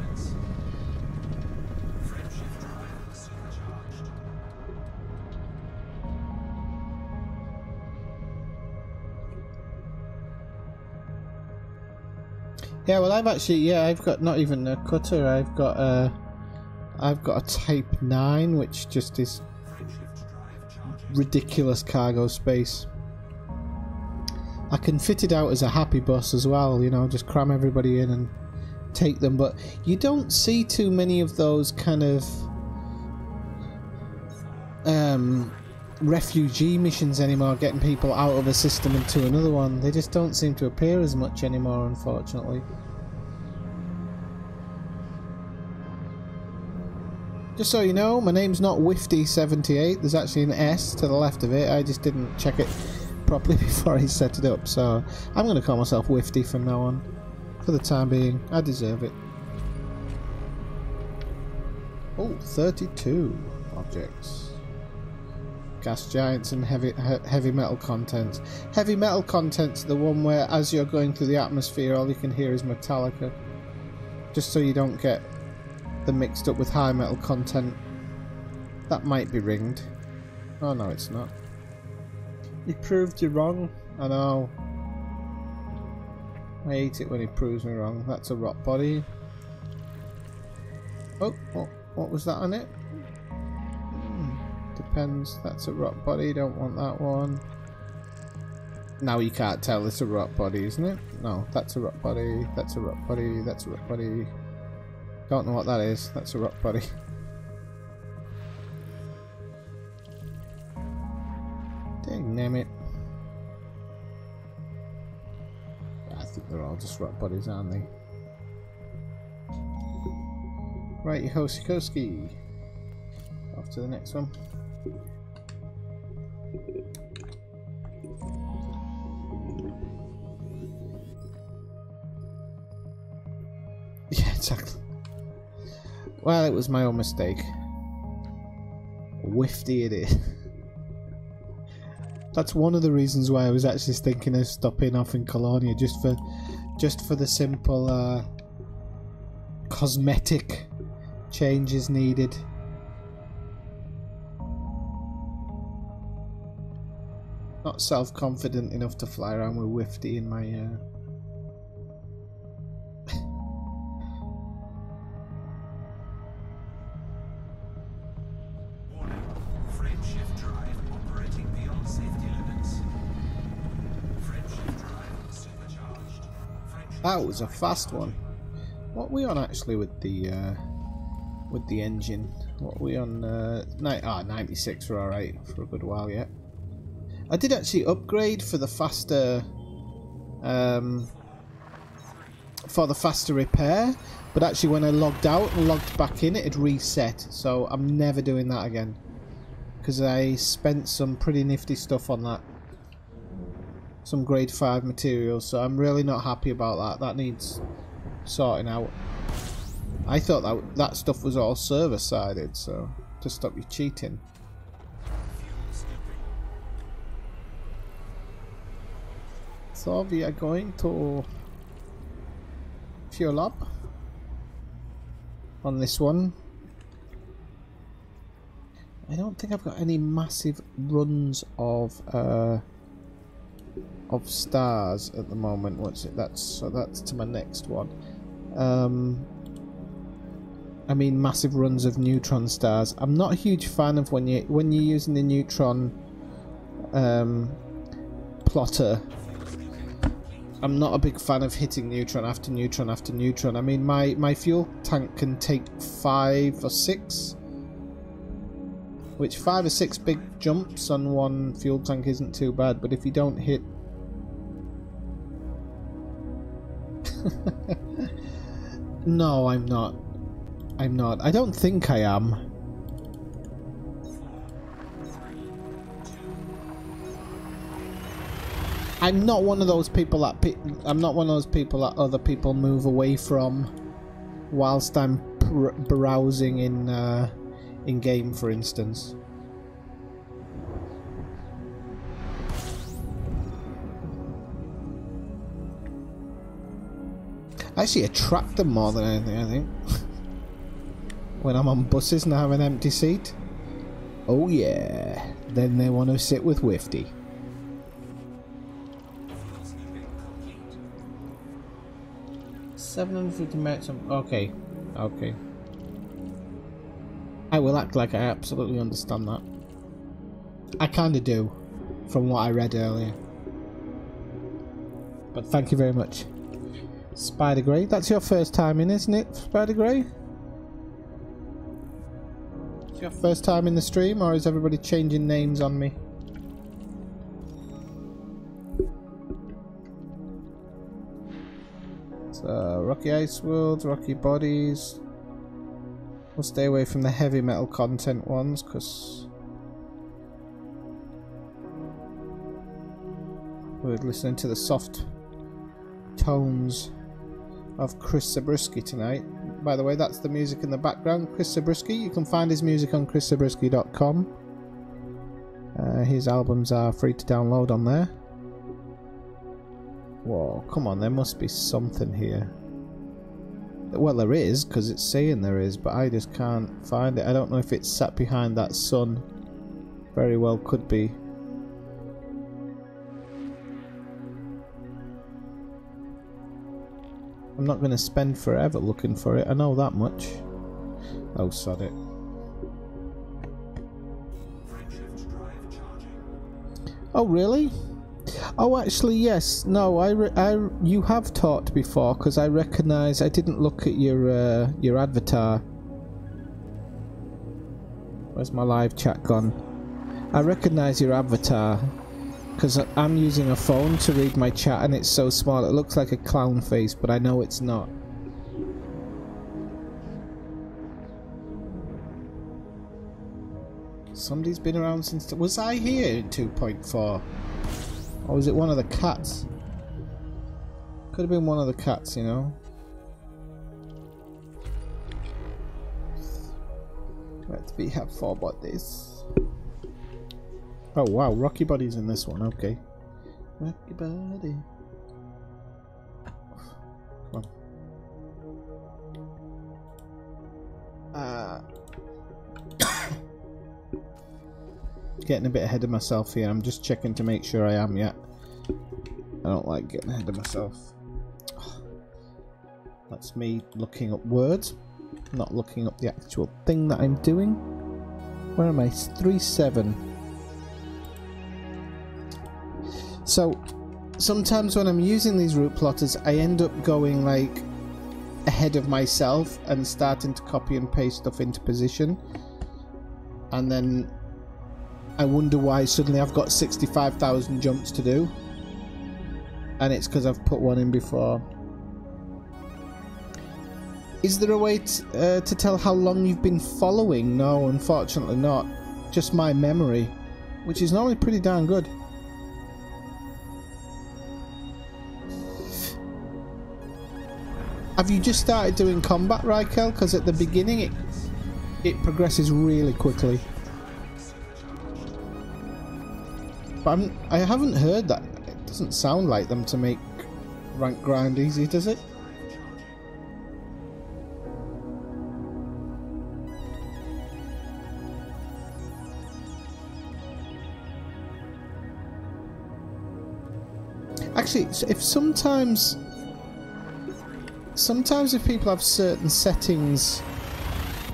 Yeah, well, I've got not even a cutter. I've got a Type 9, which just is ridiculous cargo space. I can fit it out as a happy bus as well, you know, just cram everybody in and take them. But you don't see too many of those kind of refugee missions anymore, getting people out of a system into another one. They just don't seem to appear as much anymore, unfortunately. Just so you know, my name's not Wifty78. There's actually an S to the left of it. I just didn't check it properly before I set it up, so I'm going to call myself Wifty from now on. For the time being, I deserve it. Oh, 32 objects. Gas giants and heavy metal contents. Heavy metal contents are the one where, as you're going through the atmosphere, all you can hear is Metallica. Just so you don't get them mixed up with high metal content. That might be ringed. Oh no, it's not. He proved you wrong. I know. I hate it when he proves me wrong. That's a rock body. Oh, what was that on it? Depends. That's a rock body. Don't want that one. Now you can't tell it's a rock body, isn't it? No, that's a rock body. That's a rock body. That's a rock body. Don't know what that is. That's a rock body. Dang name it. Yeah, I think they're all just rock bodies, aren't they? Right, Hosikoski. Off to the next one. Yeah, exactly. Well, it was my own mistake. Wifty it is. That's one of the reasons why I was actually thinking of stopping off in Colonia, just for the simple cosmetic changes needed. Not self-confident enough to fly around with Wifty in my That was a fast one. What are we on actually with the engine? What are we on? 96. We're alright for a good while yet. I did actually upgrade for the faster for the faster repair, but actually when I logged out and logged back in, it had reset. So I'm never doing that again, because I spent some pretty nifty stuff on that, some grade 5 materials, so I'm really not happy about that. That needs sorting out. I thought that stuff was all server sided, so to stop you cheating. So we are going to fuel up on this one. I don't think I've got any massive runs of stars at the moment. What's it? That's to my next one. I mean massive runs of neutron stars. I'm not a huge fan of when you're using the neutron plotter. I'm not a big fan of hitting neutron after neutron after neutron. I mean, my fuel tank can take 5 or 6, which 5 or 6 big jumps on one fuel tank isn't too bad, but if you don't hit... No, I'm not. I'm not. I don't think I am. I'm not one of those people that other people move away from whilst I'm browsing in game, for instance. I actually attract them more than anything, I think. When I'm on buses and I have an empty seat. Oh yeah. Then they want to sit with Wifty. $750 merits. Okay. Okay. I will act like I absolutely understand that. I kinda do, from what I read earlier. But thank you very much. Spider Grey, that's your first time in, isn't it, Spider Grey? It's your first time in the stream, or is everybody changing names on me? So, Rocky Ice World, Rocky Bodies. We'll stay away from the heavy metal content ones, because we're listening to the soft tones of Chris Zabriskie tonight. By the way, that's the music in the background, Chris Zabriskie. You can find his music on chriszabriskie.com. His albums are free to download on there. Whoa, come on, there must be something here. Well, there is, because it's saying there is, but I just can't find it. I don't know if it's sat behind that sun. Very well could be. I'm not going to spend forever looking for it, I know that much. Oh, sod it. Oh, really? Oh, actually, yes. No, you have talked before, because I recognise I didn't look at your avatar. Where's my live chat gone? I recognise your avatar, because I'm using a phone to read my chat, and it's so small. It looks like a clown face, but I know it's not. Somebody's been around since... Was I here in 2.4? Or was it one of the cats? Could have been one of the cats, you know. Let's be have 4 bodies. Oh wow, Rocky Body's in this one, okay. Rocky Body. Come on. Getting a bit ahead of myself here. I'm just checking to make sure I am yet. I don't like getting ahead of myself. That's me looking up words, not looking up the actual thing that I'm doing. Where am I? 3-7. So sometimes when I'm using these route plotters, I end up going like ahead of myself and starting to copy and paste stuff into position, and then I wonder why suddenly I've got 65,000 jumps to do, and it's because I've put one in before. Is there a way to tell how long you've been following? No, unfortunately not. Just my memory, which is normally pretty darn good. Have you just started doing combat, Raquel? Because at the beginning it progresses really quickly. But I haven't heard that. It doesn't sound like them to make rank grind easy, does it? Actually, if sometimes if people have certain settings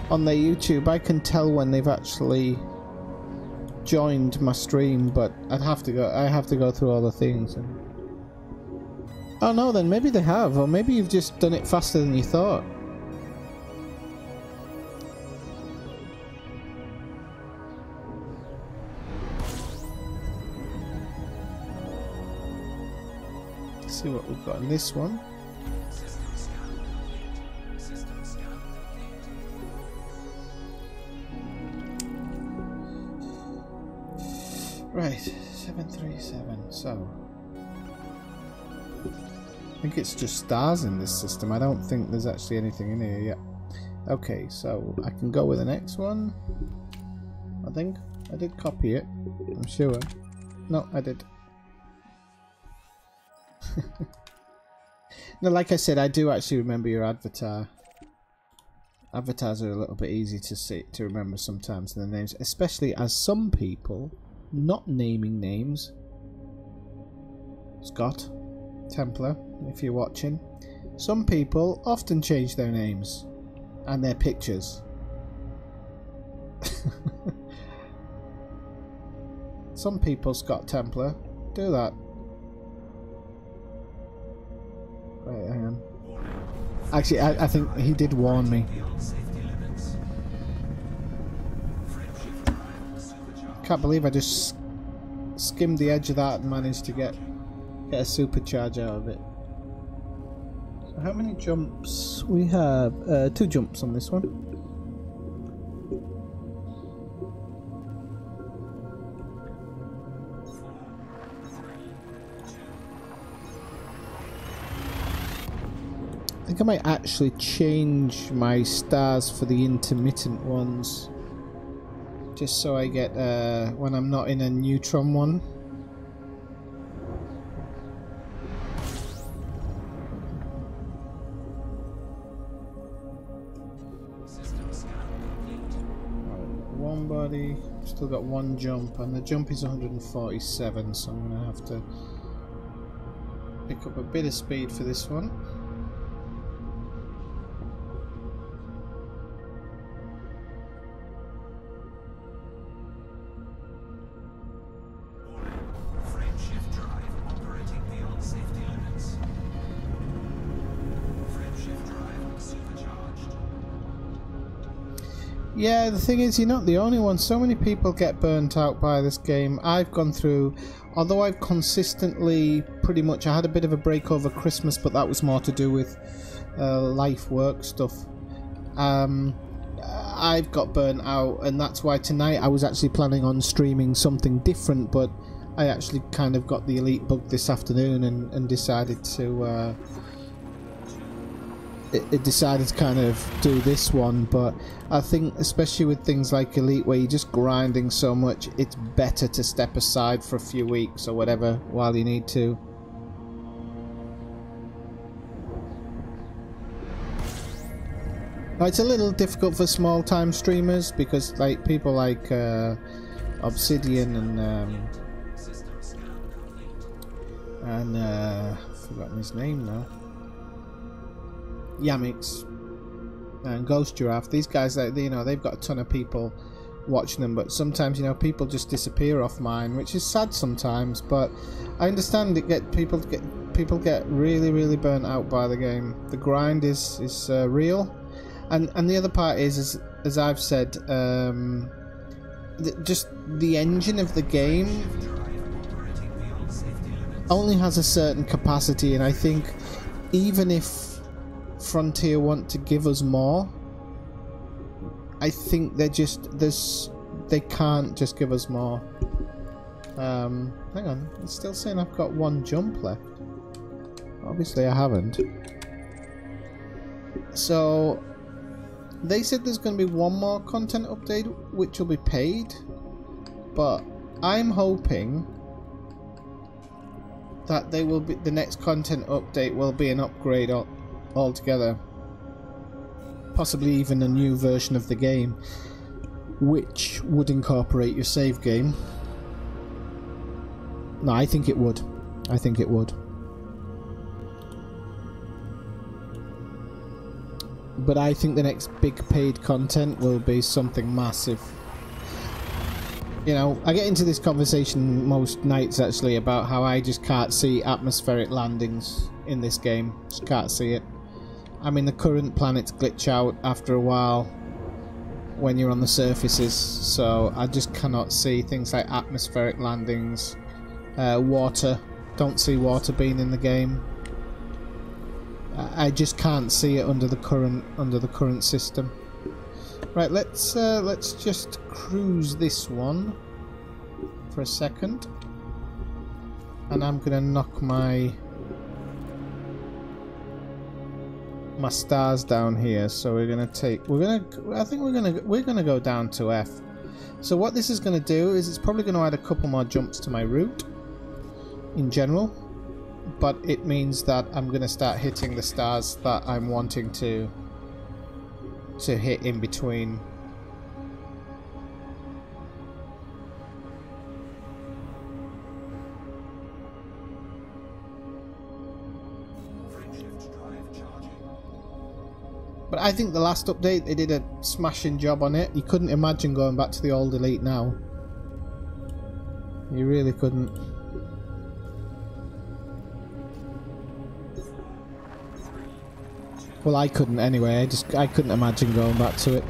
on their YouTube, I can tell when they've actually joined my stream, but I have to go through all the things. Oh no, then maybe they have, or maybe you've just done it faster than you thought. Let's see what we've got in this one. Right, 737, so I think it's just stars in this system. I don't think there's actually anything in here yet. Okay, so I can go with the next one. I think I did copy it, I'm sure. No, I did. No, like I said, I do actually remember your avatar. Avatars are a little bit easy to remember sometimes than the names, especially as some people, not naming names. Scott, Templar, if you're watching, some people often change their names and their pictures. Some people, Scott Templar, do that. Wait, hang on. Actually, I think he did warn me. Can't believe I just skimmed the edge of that and managed to get a supercharge out of it. So how many jumps? We have 2 jumps on this one. I think I might actually change my stars for the intermittent ones, just so I get when I'm not in a neutron one. One body, still got 1 jump, and the jump is 147, so I'm gonna have to pick up a bit of speed for this one. Yeah, the thing is, you're not the only one. So many people get burnt out by this game. I've gone through, although I've consistently, pretty much, I had a bit of a break over Christmas, but that was more to do with life, work stuff. I've got burnt out, and that's why tonight I was actually planning on streaming something different, but I actually kind of got the Elite bug this afternoon and decided to it decided to kind of do this one. But I think especially with things like Elite where you're just grinding so much, it's better to step aside for a few weeks or whatever while you need to. It's a little difficult for small time streamers because like people like Obsidian and I've forgotten his name now, Yamix and Ghost Giraffe, these guys, like, you know, they've got a ton of people watching them, but sometimes, you know, people just disappear off mine, which is sad sometimes. But I understand it. People get really burnt out by the game. The grind is real, and the other part is as I've said, just the engine of the game only has a certain capacity, and I think even if Frontier want to give us more. I think they're just they can't just give us more. Hang on, it's still saying I've got one jump left. Obviously I haven't. So they said there's going to be one more content update which will be paid, but I'm hoping that they will be, the next content update will be an upgrade altogether. Possibly even a new version of the game, which would incorporate your save game. No, I think it would. I think it would. But I think the next big paid content will be something massive. You know, I get into this conversation most nights actually about how I just can't see atmospheric landings in this game. Just can't see it. I mean, the current planets glitch out after a while when you're on the surfaces, so I just cannot see things like atmospheric landings. Water, don't see water being in the game. I just can't see it under the current system. Right, let's just cruise this one for a second, and I'm gonna knock my stars down here. So we're gonna go down to F. So what this is gonna do is it's probably gonna add a couple more jumps to my route in general, but it means that I'm gonna start hitting the stars that I'm wanting to hit in between. But I think the last update, they did a smashing job on it. You couldn't imagine going back to the old Elite now. You really couldn't. Well, I couldn't anyway. I couldn't imagine going back to it.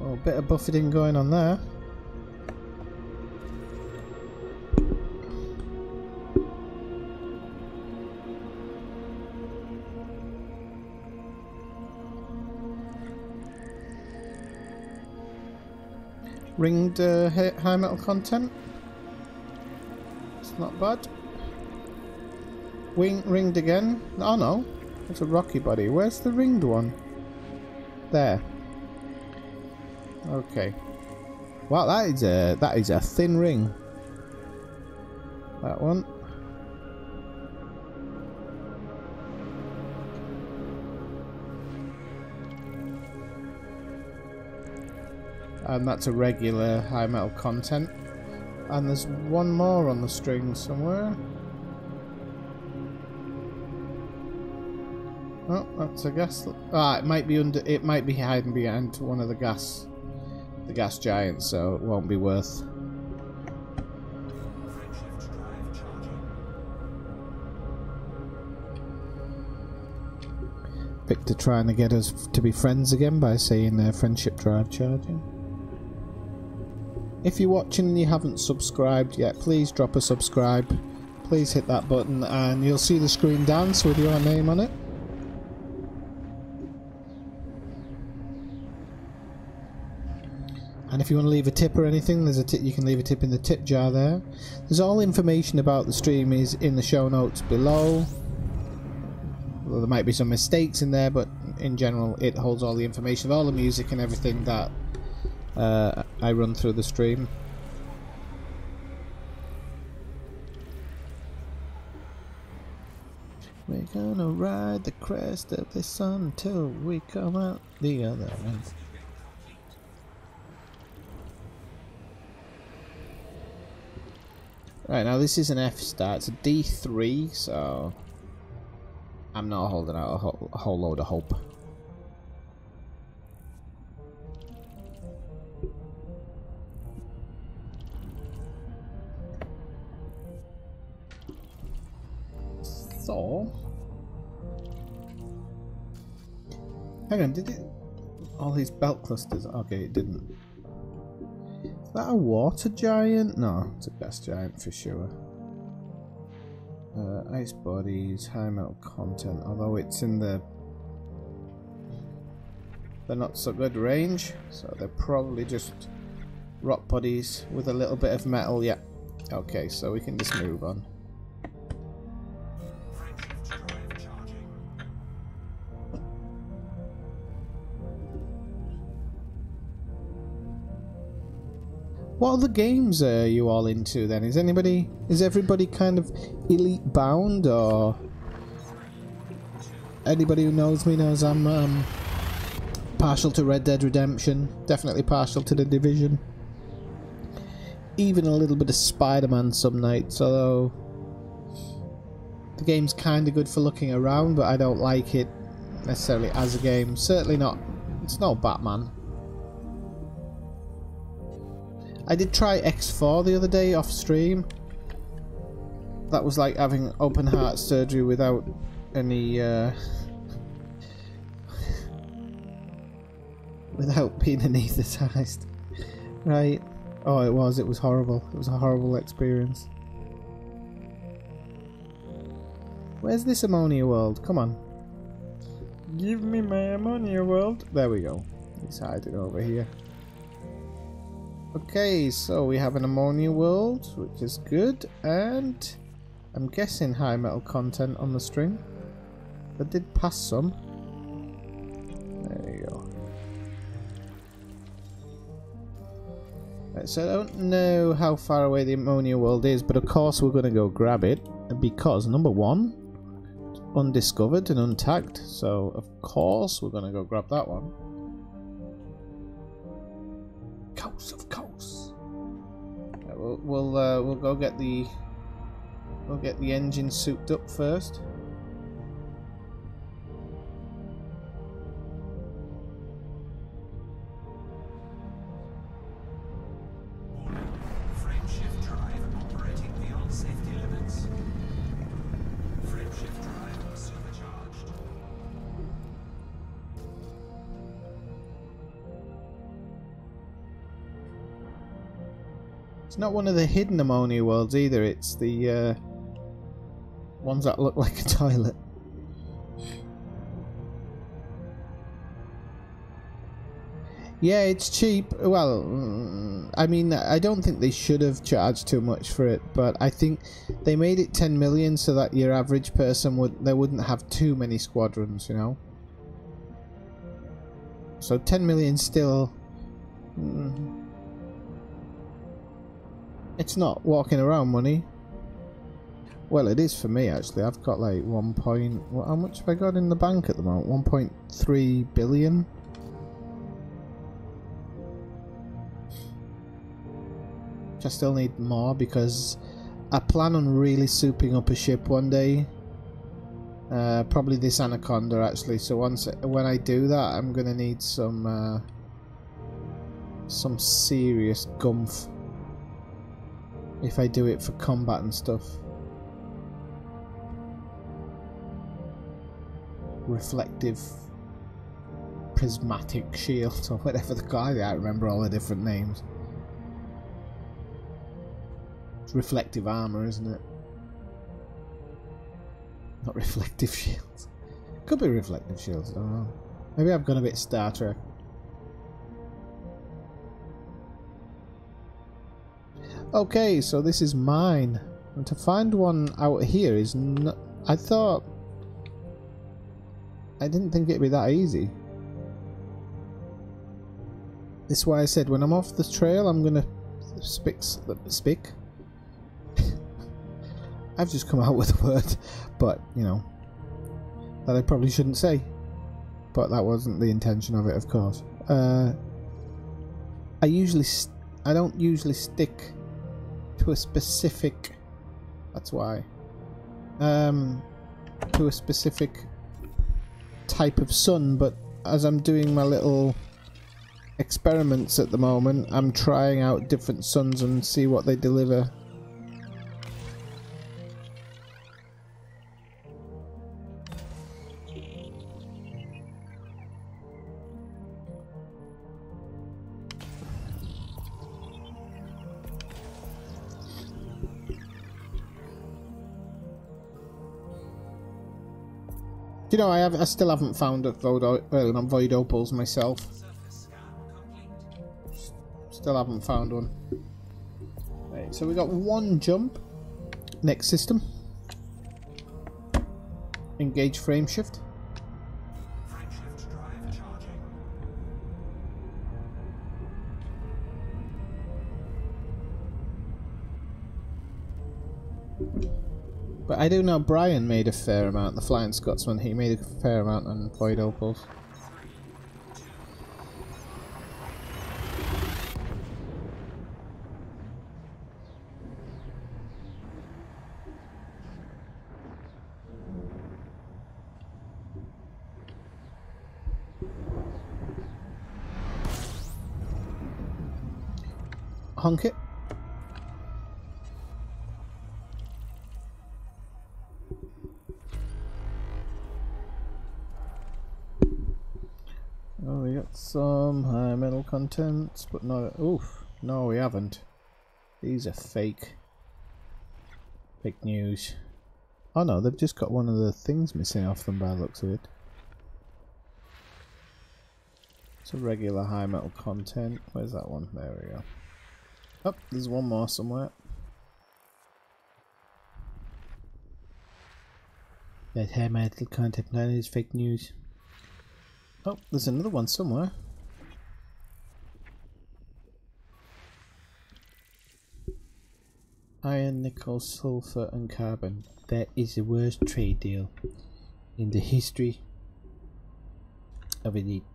Oh, a bit of buffeting going on there. Ringed high metal content. It's not bad. Ringed again. Oh no, it's a rocky body. Where's the ringed one? There. Okay. Wow, that is a thin ring. That one. And that's a regular high metal content. And there's one more on the string somewhere. Oh, that's a gas. Ah, it might be under. It might be hiding behind one of the gas giants, so it won't be worth. Victor trying to get us to be friends again by saying friendship drive charging. If you're watching and you haven't subscribed yet, please drop a subscribe. Please hit that button and you'll see the screen dance with your name on it. And if you want to leave a tip or anything, there's a you can leave a tip in the tip jar there. There's all information about the stream is in the show notes below. Well, there might be some mistakes in there, but in general it holds all the information of all the music and everything that I run through the stream. We're gonna ride the crest of the sun till we come out the other end. Right, now this is an F star. It's a D3, so I'm not holding out a whole load of hope. So, hang on, did it? All these belt clusters. Okay, it didn't. Is that a water giant? No, it's a gas giant for sure. Ice bodies, high metal content. Although it's in the not so good range, so they're probably just rock bodies with a little bit of metal. Yeah. Okay, so we can just move on. What other games are you all into then? Is everybody kind of elite bound, or anybody who knows me knows I'm partial to Red Dead Redemption, definitely partial to The Division, even a little bit of Spider-Man some nights, although the game's kind of good for looking around, but I don't like it necessarily as a game. Certainly not, it's no Batman. I did try X4 the other day off stream. That was like having open heart surgery without any without being anaesthetized. Right. Oh, it was horrible. It was a horrible experience. Where's this ammonia world? Come on. Give me my ammonia world. There we go. He's hiding over here. Okay, so we have an ammonia world, which is good, and I'm guessing high metal content on the string. I did pass some. There you go. Right, so I don't know how far away the ammonia world is, but of course we're going to go grab it, because number one, it's undiscovered and untagged, so of course we're going to go grab that one. Of course. Yeah, we'll go get the engine souped up first. Frame shift drive operating beyond safety limits. Frame shift drive supercharged. It's not one of the hidden ammonia worlds either, it's the ones that look like a toilet. Yeah, it's cheap. Well, I mean, I don't think they should have charged too much for it, but I think they made it 10 million so that your average person wouldn't have too many squadrons, you know? So 10 million still... It's not walking around money. Well, it is for me actually. I've got like how much have I got in the bank at the moment? 1.3 billion. Which I still need more because I plan on really souping up a ship one day. Probably this Anaconda actually. So when I do that, I'm gonna need some serious gumph. If I do it for combat and stuff. Reflective prismatic shield or whatever the guy, I can't remember all the different names. It's reflective armor, isn't it? Not reflective shields. Could be reflective shields, I don't know. Maybe I've gone a bit Star Trek. Okay, so this is mine, and to find one out here is not... I didn't think it'd be that easy. This is why I said when I'm off the trail I'm gonna I've just come out with a word, but you know, that I probably shouldn't say, but that wasn't the intention of it, of course. I don't usually stick to a specific, that's why, to a specific type of sun, but as I'm doing my little experiments at the moment, I'm trying out different suns and see what they deliver. You know, I still haven't found a void opals myself. Still haven't found one. Right, so we got one jump. Next system. Engage frame shift. Frame shift drive charging. But I do know Brian made a fair amount, the Flying Scotsman, he made a fair amount on void opals. 3, 2. Honk it. Oh, we got some high metal contents, but not. Oof, no, we haven't. These are fake. Fake news. Oh no, they've just got one of the things missing off them by the looks of it. It's a regular high metal content. Where's that one? There we go. Oh, there's one more somewhere. That high metal content, that is fake news. Oh, there's another one somewhere. Iron, nickel, sulfur and carbon. That is the worst trade deal in the history of Elite.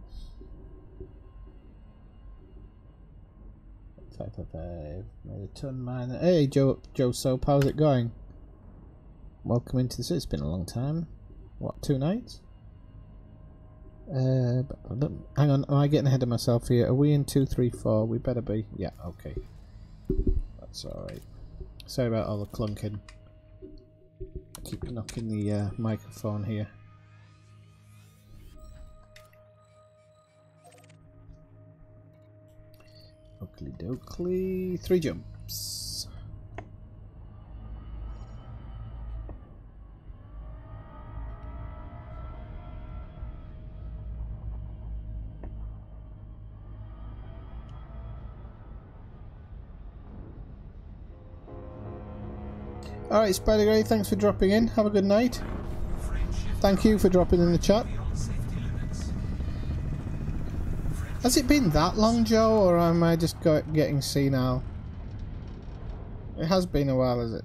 555. Made a ton miner. Hey Joe Soap, how's it going? Welcome into this. It's been a long time. What, 2 nights? Hang on, am I getting ahead of myself here? Are we in 2, 3, 4? We better be. Yeah, okay. That's alright. Sorry about all the clunking. I keep knocking the microphone here. Oakley dokley. 3 jumps. Alright, Spider Grey, thanks for dropping in. Have a good night. Thank you for dropping in the chat. Has it been that long, Joe, or am I just getting senile? It has been a while, has it?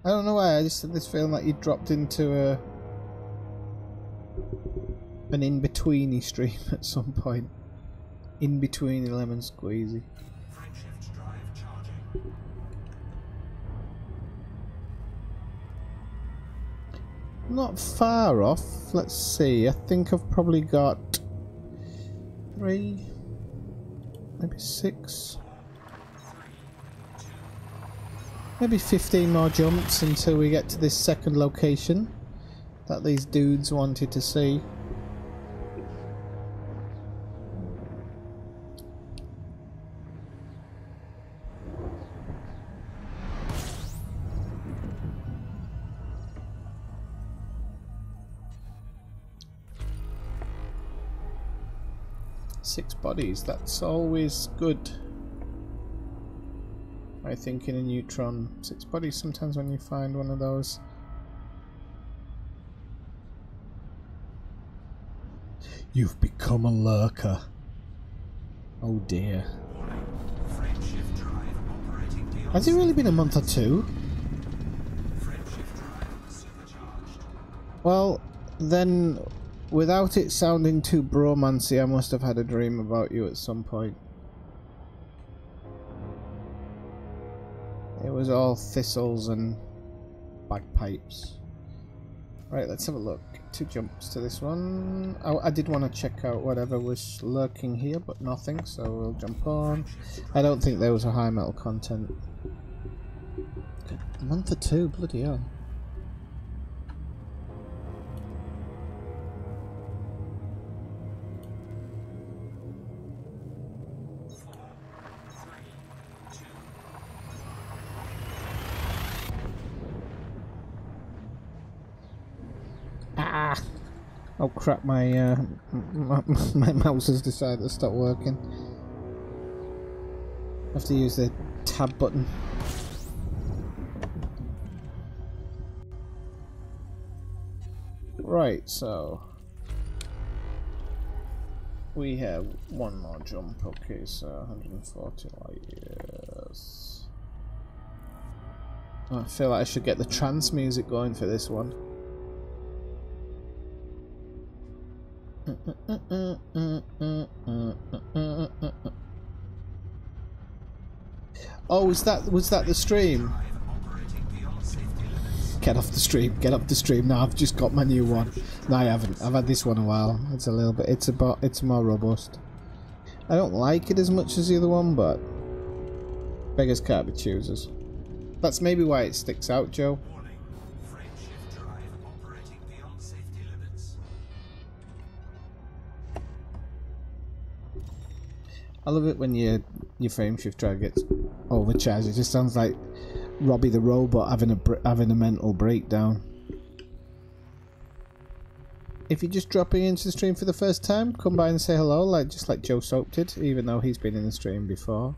I don't know why, I just had this feeling like you dropped into an in-betweeny stream at some point. In between the lemon squeezy. Not far off. Let's see. I think I've probably got 3, maybe 6, maybe 15 more jumps until we get to this second location that these dudes wanted to see. Six bodies, that's always good. I think in a neutron. 6 bodies sometimes when you find one of those. You've become a lurker. Oh dear. Has it really been a month or 2? Well, Then, without it sounding too bromancy, I must have had a dream about you at some point. It was all thistles and bagpipes. Right, let's have a look. 2 jumps to this one. Oh, I did want to check out whatever was lurking here, but nothing, so we'll jump on. I don't think there was a high metal content. A month or 2, bloody hell. Ah! Oh crap! My my mouse has decided to stop working. I have to use the tab button. Right, so we have one more jump. Okay, so 140 light years. Oh, I feel like I should get the trance music going for this one. Oh, was that the stream? Get off the stream, get off the stream. No, I've just got my new one. No, I haven't. I've had this one a while. It's a little bit, it's more robust. I don't like it as much as the other one, but beggars can't be choosers. That's maybe why it sticks out, Joe. I love it when your frameshift drive gets overcharged. It just sounds like Robbie the robot having a mental breakdown. If you're just dropping into the stream for the first time, come by and say hello, just like Joe Soap did, even though he's been in the stream before.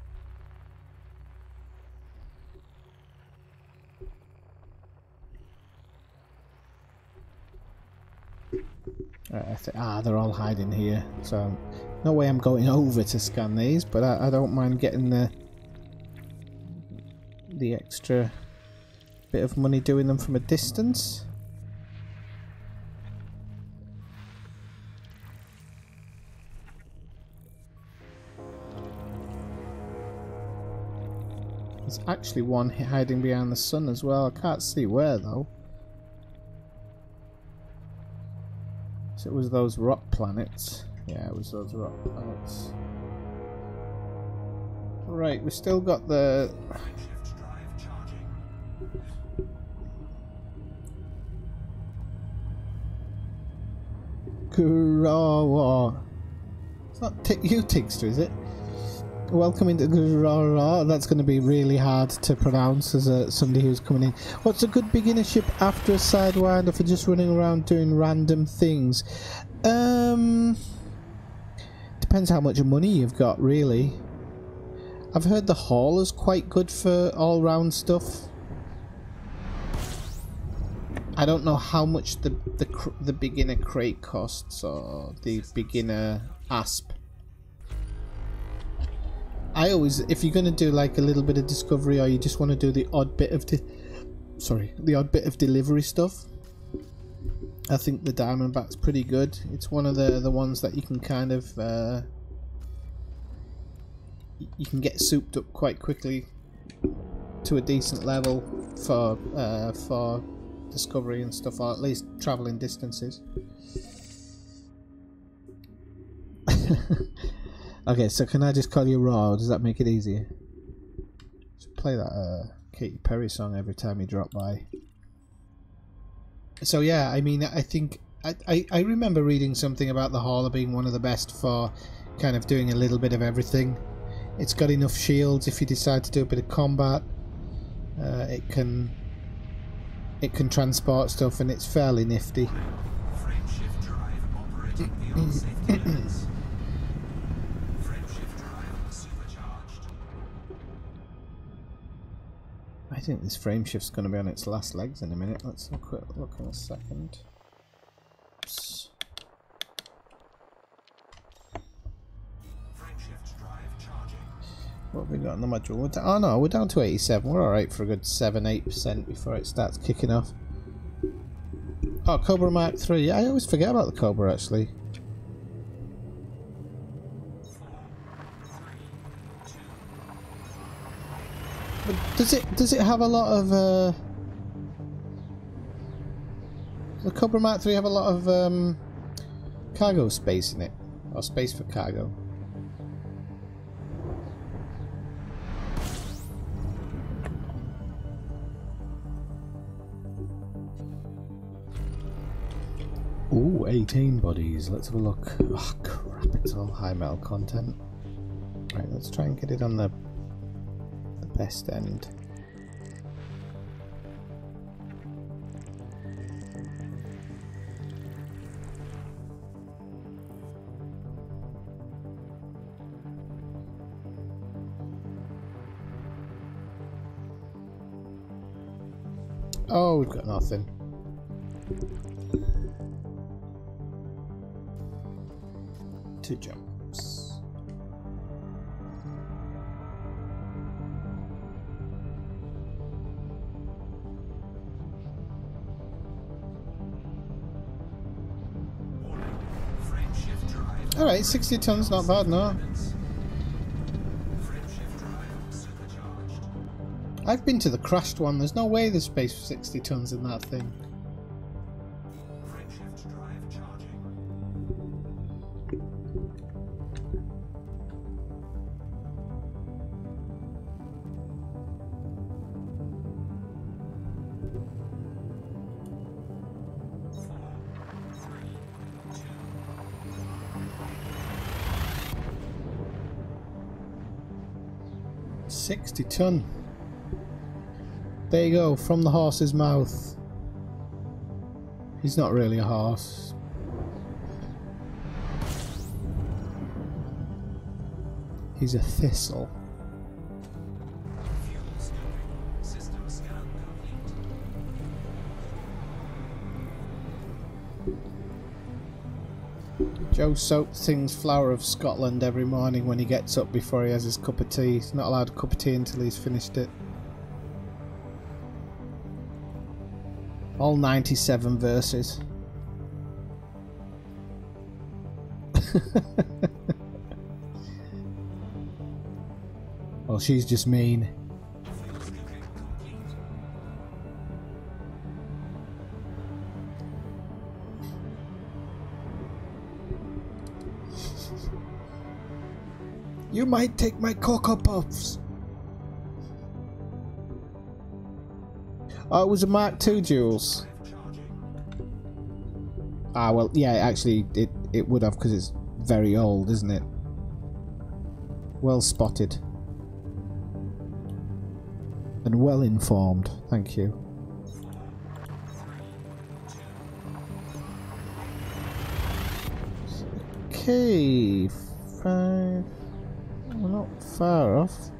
They're all hiding here, so no way I'm going over to scan these, but I don't mind getting the extra bit of money doing them from a distance. There's actually one hiding behind the sun as well. I can't see where though. So it was those rock planets. Yeah, it was those rock planets. Right, we still got the... Gurawa. It's not you, Tigster, is it? Welcome into Gurawa. That's going to be really hard to pronounce as somebody who's coming in. What's a good beginner ship after a sidewinder for just running around doing random things? Depends how much money you've got, really. I've heard the hauler's quite good for all-round stuff. I don't know how much the beginner crate costs or the beginner asp. I always, if you're gonna do like a little bit of discovery, or you just want to do the odd bit of delivery stuff, I think the Diamondback's pretty good. It's one of the ones that you can kind of you can get souped up quite quickly to a decent level for discovery and stuff, or at least traveling distances. Okay, so can I just call you Raw? Does that make it easier? Just play that Katy Perry song every time you drop by. So yeah, I mean, I think I remember reading something about the Hauler being one of the best for kind of doing a little bit of everything. It's got enough shields if you decide to do a bit of combat. It can transport stuff, and it's fairly nifty. Frameshift drive operating beyond safety limits. Frameshift drive supercharged. I think this frameshift's going to be on its last legs in a minute. Let's have a quick look in a second. Oops. Frameshift drive charging. What have we got in the module? Oh no, we're down to 87. We're alright for a good 7-8% before it starts kicking off. Oh, Cobra Mark 3. I always forget about the Cobra actually. But does it have a lot of the Cobra Mark 3 have a lot of cargo space in it? Or space for cargo? Ooh, 18 bodies. Let's have a look. Oh crap, it's all high metal content. Right, let's try and get it on the best end. Oh, we've got nothing. Two jumps. Alright, 60 tons, not bad, no. I've been to the crashed one, there's no way there's space for 60 tons in that thing. $60-ton. There you go, from the horse's mouth. He's not really a horse. He's a thistle. Joe soaks things flower of Scotland every morning when he gets up before he has his cup of tea. He's not allowed a cup of tea until he's finished it. All 97 verses. Well, she's just mean. You might take my Cocoa Puffs. Oh, it was a Mark II, Jules. Ah, well, yeah, actually, it would have, because it's very old, isn't it? Well spotted. And well informed, thank you. Okay, 5... We're not far off.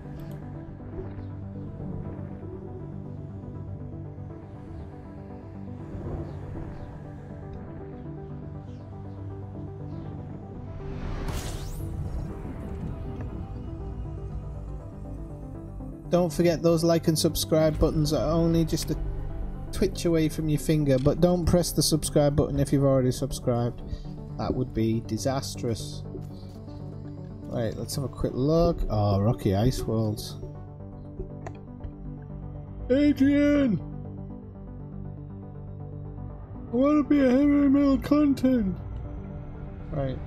Don't forget those like and subscribe buttons are only just a twitch away from your finger, but don't press the subscribe button if you've already subscribed. That would be disastrous. Right, let's have a quick look. Oh, Rocky Ice Worlds. Adrian! I want to be a heavy metal content. Right.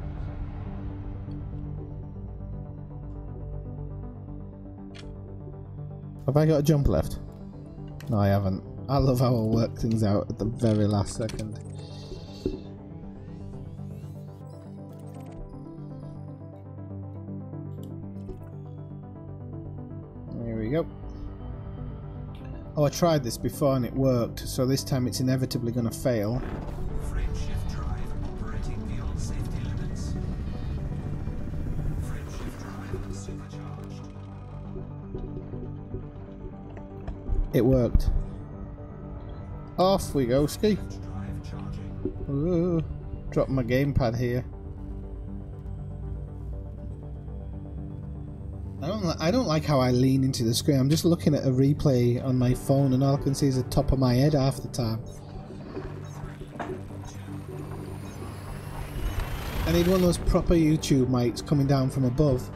Have I got a jump left? No, I haven't. I love how I'll work things out at the very last second. Go. Oh, I tried this before and it worked, so this time it's inevitably going to fail. Frame shift drive operating beyond safety limits. Frame shift drive supercharged. It worked. Off we go, ski. Ooh, dropped my gamepad here. I don't like how I lean into the screen. I'm just looking at a replay on my phone and all I can see is the top of my head half the time. I need one of those proper YouTube mics coming down from above.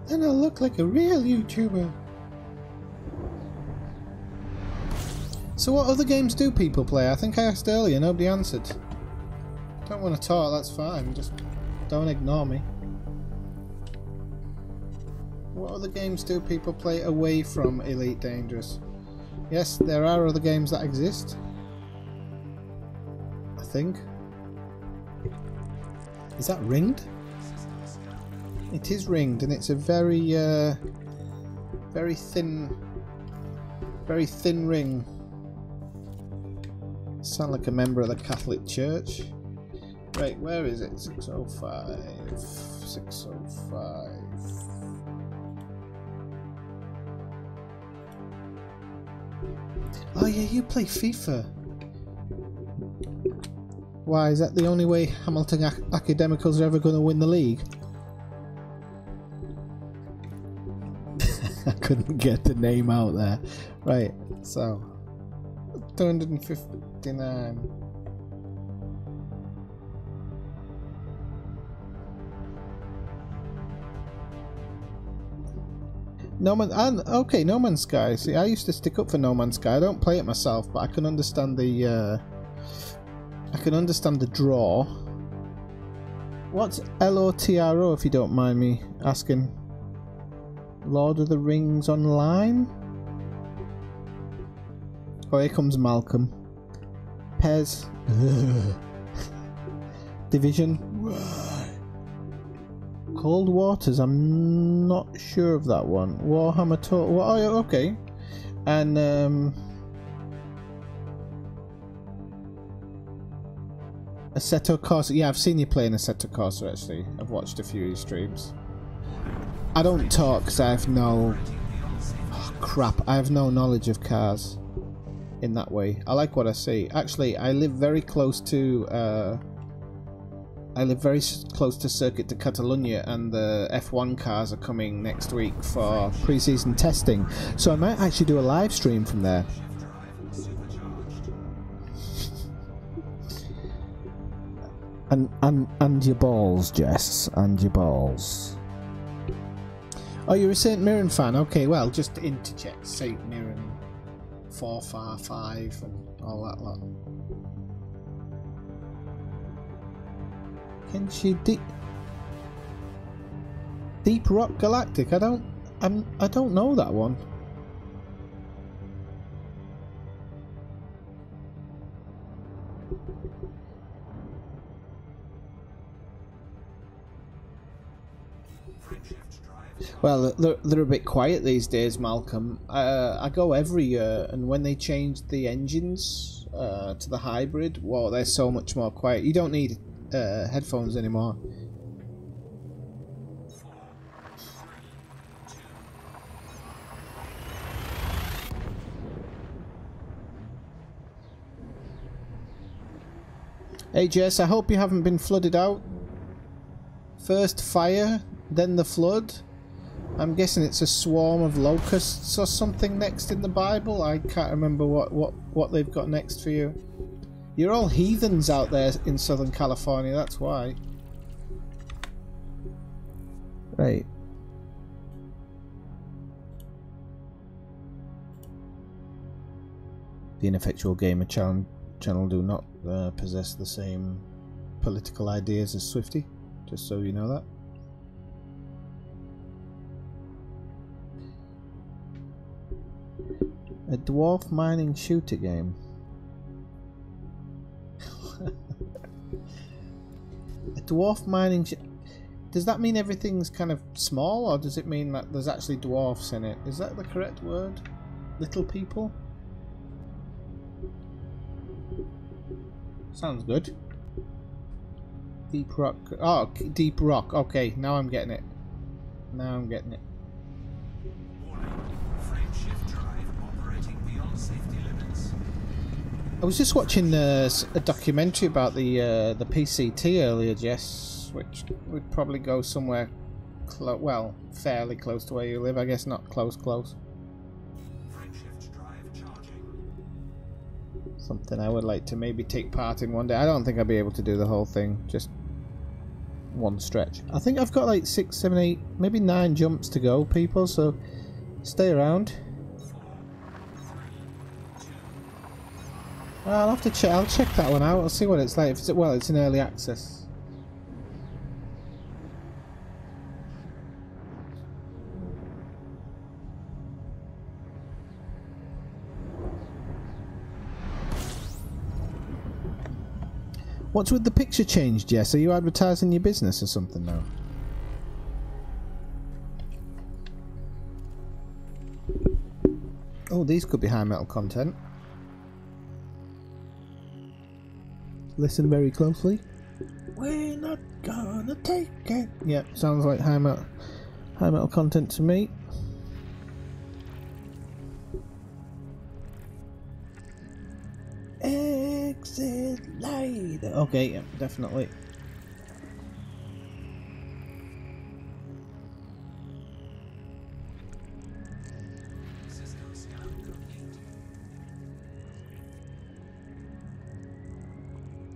Then I'll look like a real YouTuber. So what other games do people play? I think I asked earlier, nobody answered. Don't want to talk, that's fine, just don't ignore me. What other games do people play away from Elite Dangerous? Yes, there are other games that exist. I think. Is that ringed? It is ringed, and it's a very thin ring. Sound like a member of the Catholic Church. Right, where is it? 605. 605. Oh yeah, you play FIFA. Why, is that the only way Hamilton Academicals are ever going to win the league? I couldn't get the name out there. Right, so 259. Okay, No Man's Sky. See, I used to stick up for No Man's Sky. I don't play it myself, but I can understand the draw. What's LOTRO, if you don't mind me asking? Lord of the Rings Online? Oh, here comes Malcolm. Pez. Division. Cold Waters, I'm not sure of that one. Warhammer Total. Oh, yeah, okay. And Assetto Corsa. Yeah, I've seen you playing Assetto Corsa actually. I've watched a few of your streams. I don't talk because I have no... Oh, crap. I have no knowledge of cars in that way. I like what I see. Actually, I live very close to... Circuit de Catalunya, and the F1 cars are coming next week for pre-season testing. So I might actually do a live stream from there. And your balls, Jess, and your balls. Oh, you're a St. Mirren fan? Okay, well, just to interject, St. Mirren 4-5 and all that lot. Can she Deep Rock Galactic? I don't know that one. Well, they're a bit quiet these days, Malcolm. I go every year, and when they changed the engines to the hybrid, wow, they're so much more quiet. You don't need headphones anymore. Hey Jess, I hope you haven't been flooded out. First fire, then the flood. I'm guessing it's a swarm of locusts or something next in the Bible. I can't remember what they've got next for you. You're all heathens out there in Southern California, that's why. Right. The Ineffectual Gamer channel do not possess the same political ideas as Swifty, just so you know that. A dwarf mining shooter game. A dwarf mining... Does that mean everything's kind of small, or does it mean that there's actually dwarfs in it? Is that the correct word? Little people? Sounds good. Deep Rock... Oh, Deep Rock. Okay, now I'm getting it. Now I'm getting it. I was just watching a documentary about the PCT earlier, Jess, which would probably go somewhere, well, fairly close to where you live. I guess not close. Something I would like to maybe take part in one day. I don't think I'll be able to do the whole thing, just one stretch. I think I've got like 6, 7, 8, maybe 9 jumps to go, people, so stay around. I'll have to check. I'll check that one out. I'll see what it's like. If it's, well, it's in early access. What's with the picture change, Jess? Are you advertising your business or something now? Oh, these could be high metal content. Listen very closely. We're not gonna take it. Yep, sounds like high metal content to me. Exit light. Okay, yeah, definitely.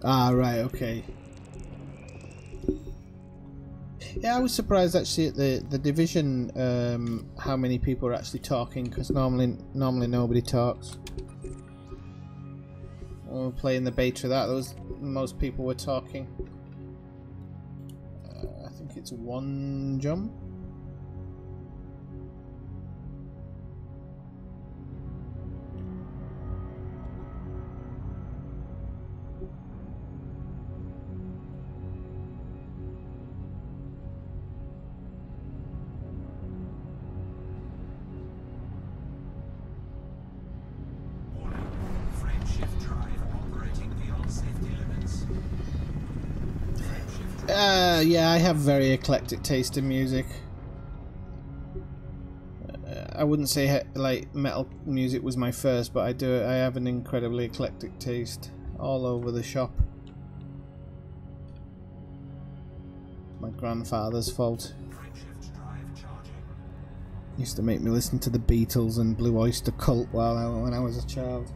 Ah, right, okay. Yeah, I was surprised actually at the division, how many people are actually talking, because normally nobody talks. When we were playing the beta of that, most people were talking. I think it's 1 jump. Yeah, I have very eclectic taste in music. I wouldn't say like metal music was my first, but I have an incredibly eclectic taste all over the shop. My grandfather's fault. Used to make me listen to the Beatles and Blue Oyster Cult when I was a child.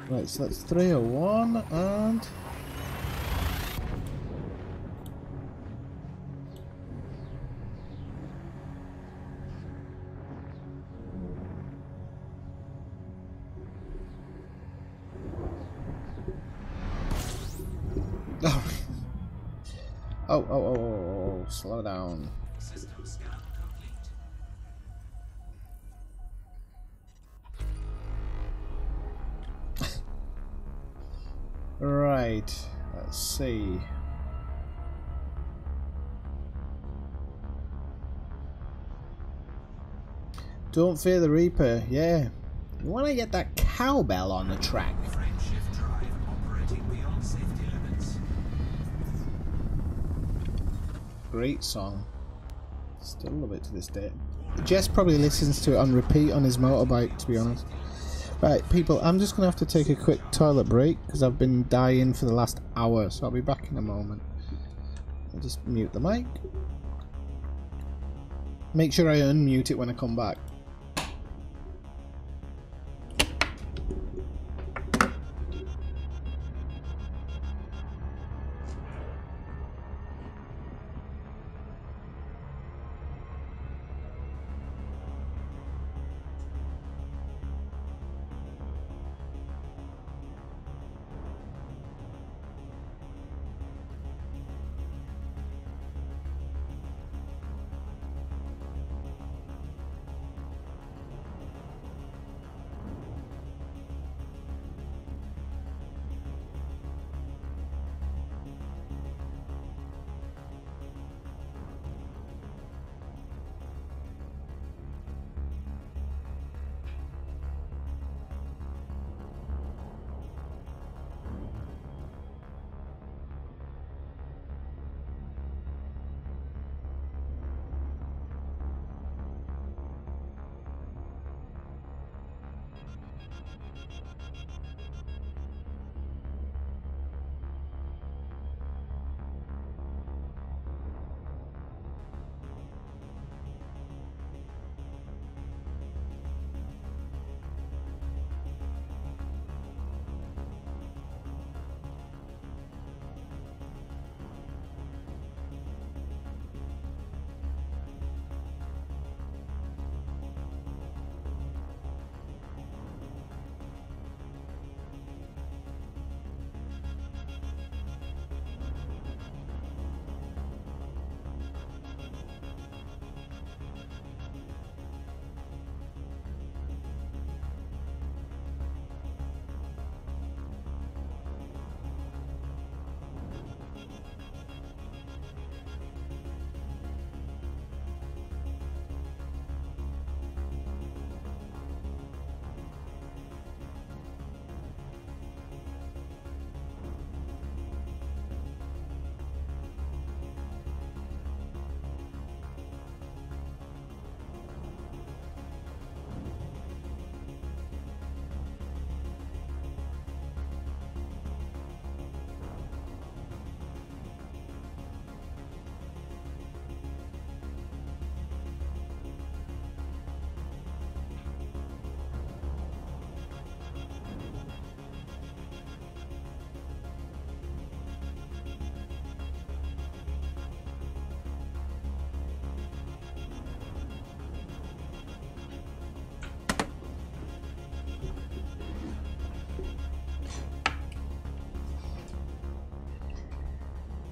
Right, so that's 301 and... Oh, slow down. System scan complete. Right, let's see. Don't fear the Reaper, yeah. You want to get that cowbell on the track. Frame shift drive operating beyond safety limits. Great song. Still love it to this day. Jess probably listens to it on repeat on his motorbike, to be honest. Right, people, I'm just going to have to take a quick toilet break because I've been dying for the last hour, so I'll be back in a moment. I'll just mute the mic. Make sure I unmute it when I come back.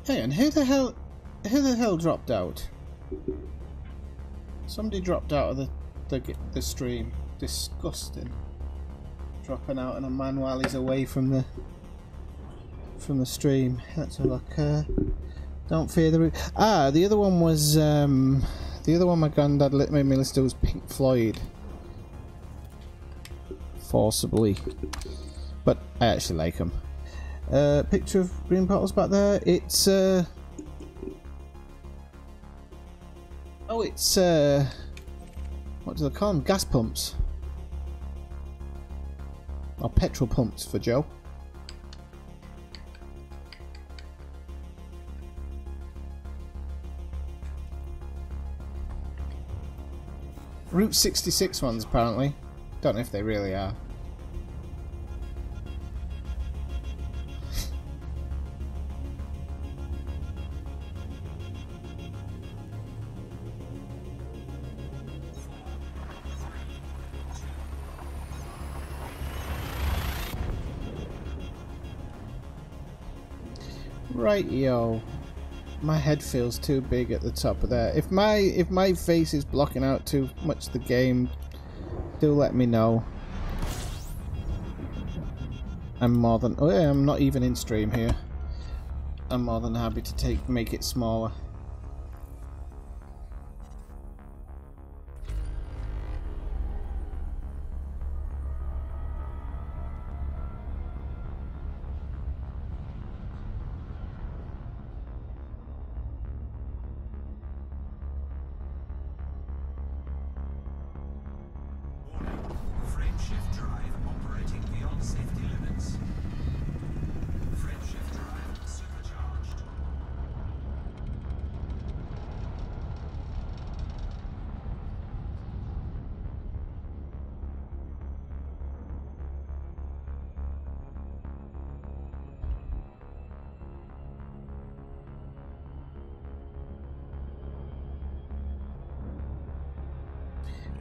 Hang on, who the hell dropped out? Somebody dropped out of the stream. Disgusting. Dropping out on a man while he's away from the stream. Let's have a look. Don't fear the the other one was the other one my granddad made me listen to was Pink Floyd. Forcibly. But I actually like them. Picture of green bottles back there. It's oh, it's what do they call them? Gas pumps. Or petrol pumps for Joe. Route 66 ones apparently. Don't know if they really are. Right, yo. My head feels too big at the top of there. If my face is blocking out too much the game, do let me know. I'm more than I'm not even in stream here. I'm more than happy to make it smaller.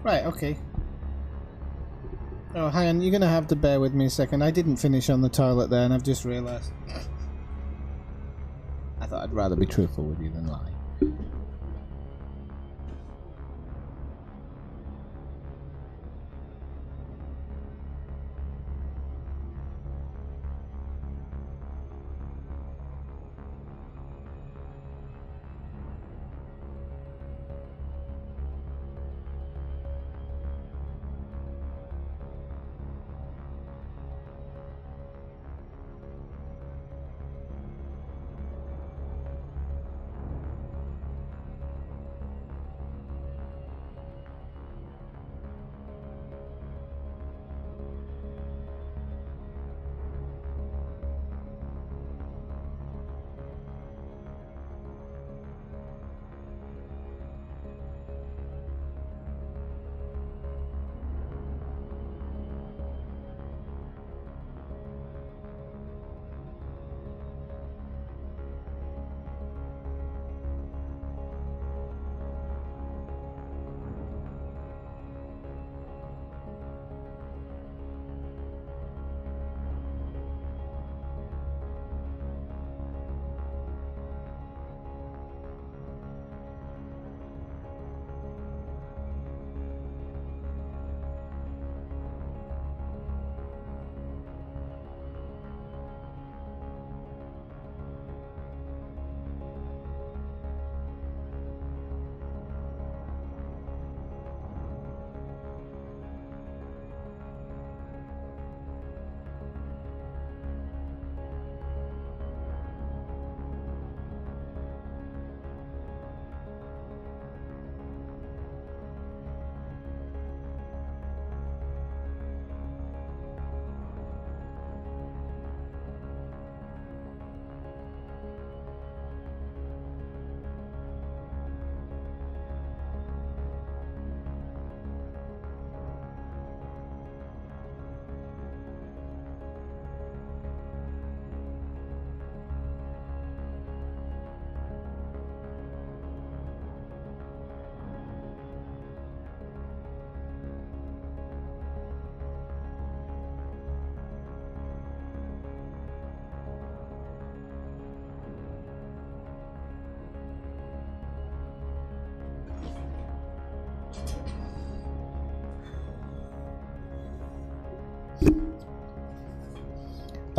Right, okay. Oh, hang on, you're gonna have to bear with me a second. I didn't finish on the toilet there, and I've just realised. I thought I'd rather be truthful with you than lie.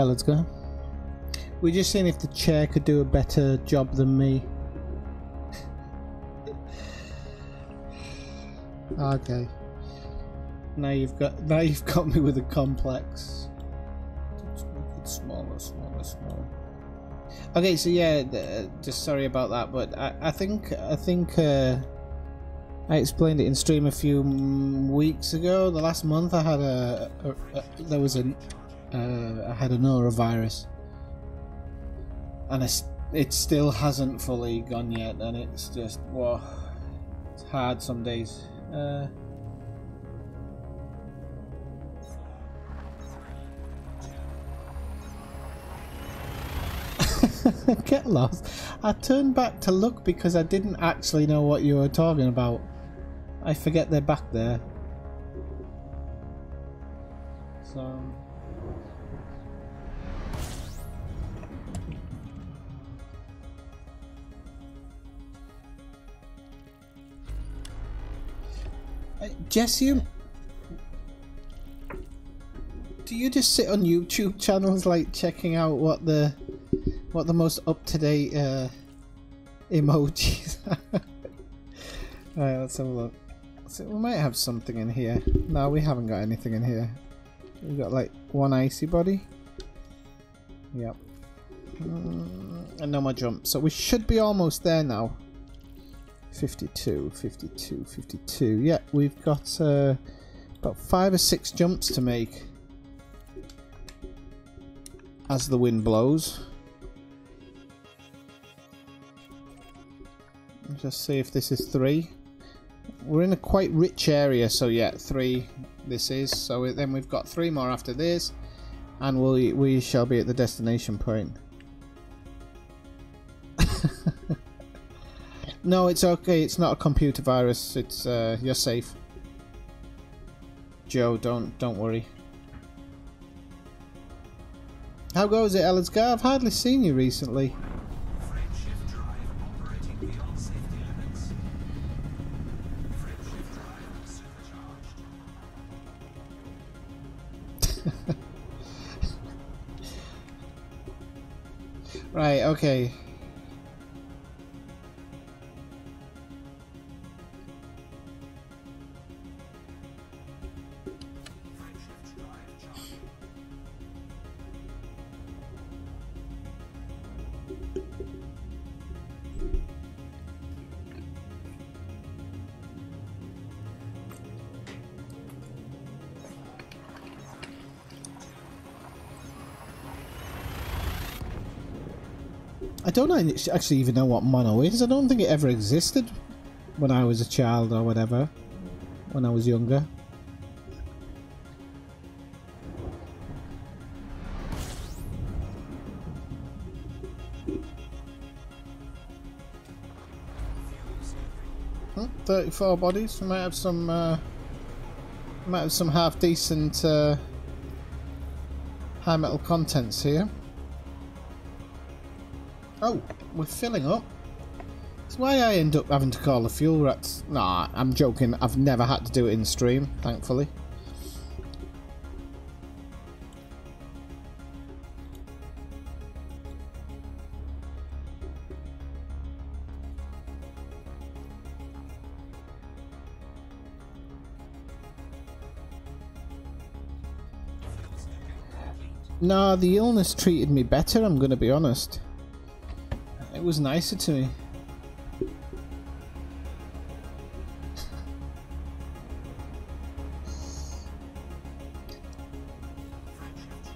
let's go. We're just seeing if the chair could do a better job than me. Okay. Now you've got me with a complex. Let's make it smaller. Okay, so yeah, just sorry about that, but I think I explained it in stream a few weeks ago. The last month I had I had a norovirus, and it still hasn't fully gone yet, and it's just, whoa, it's hard some days. Get lost. I turned back to look because I didn't actually know what you were talking about. I forget they're back there. So Jesse, do you just sit on YouTube channels like checking out what the most up-to-date emojis are? Right, let's have a look. So we might have something in here. No, we haven't got anything in here. We've got like one icy body. Yep. And no more jump. So we should be almost there now. 52, 52, 52. Yeah, we've got about 5 or 6 jumps to make as the wind blows. Let's just see if this is 3. We're in a quite rich area, so yeah, 3 this is. So then we've got 3 more after this, and we shall be at the destination point. No, it's okay. It's not a computer virus. It's you're safe, Joe. Don't worry. How goes it, Ellisgar? I've hardly seen you recently. Frameshift drive operating beyond safety limits. Frameshift drive supercharged. Right. Okay. Frameshift drive charging. I don't actually even know what mono is. I don't think it ever existed when I was a child or whatever. When I was younger. Hmm, 34 bodies. We might have some half decent high metal contents here. Oh, we're filling up. That's why I end up having to call the fuel rats. Nah, I'm joking. I've never had to do it in stream, thankfully. Nah, the illness treated me better, I'm gonna be honest. It was nicer to me.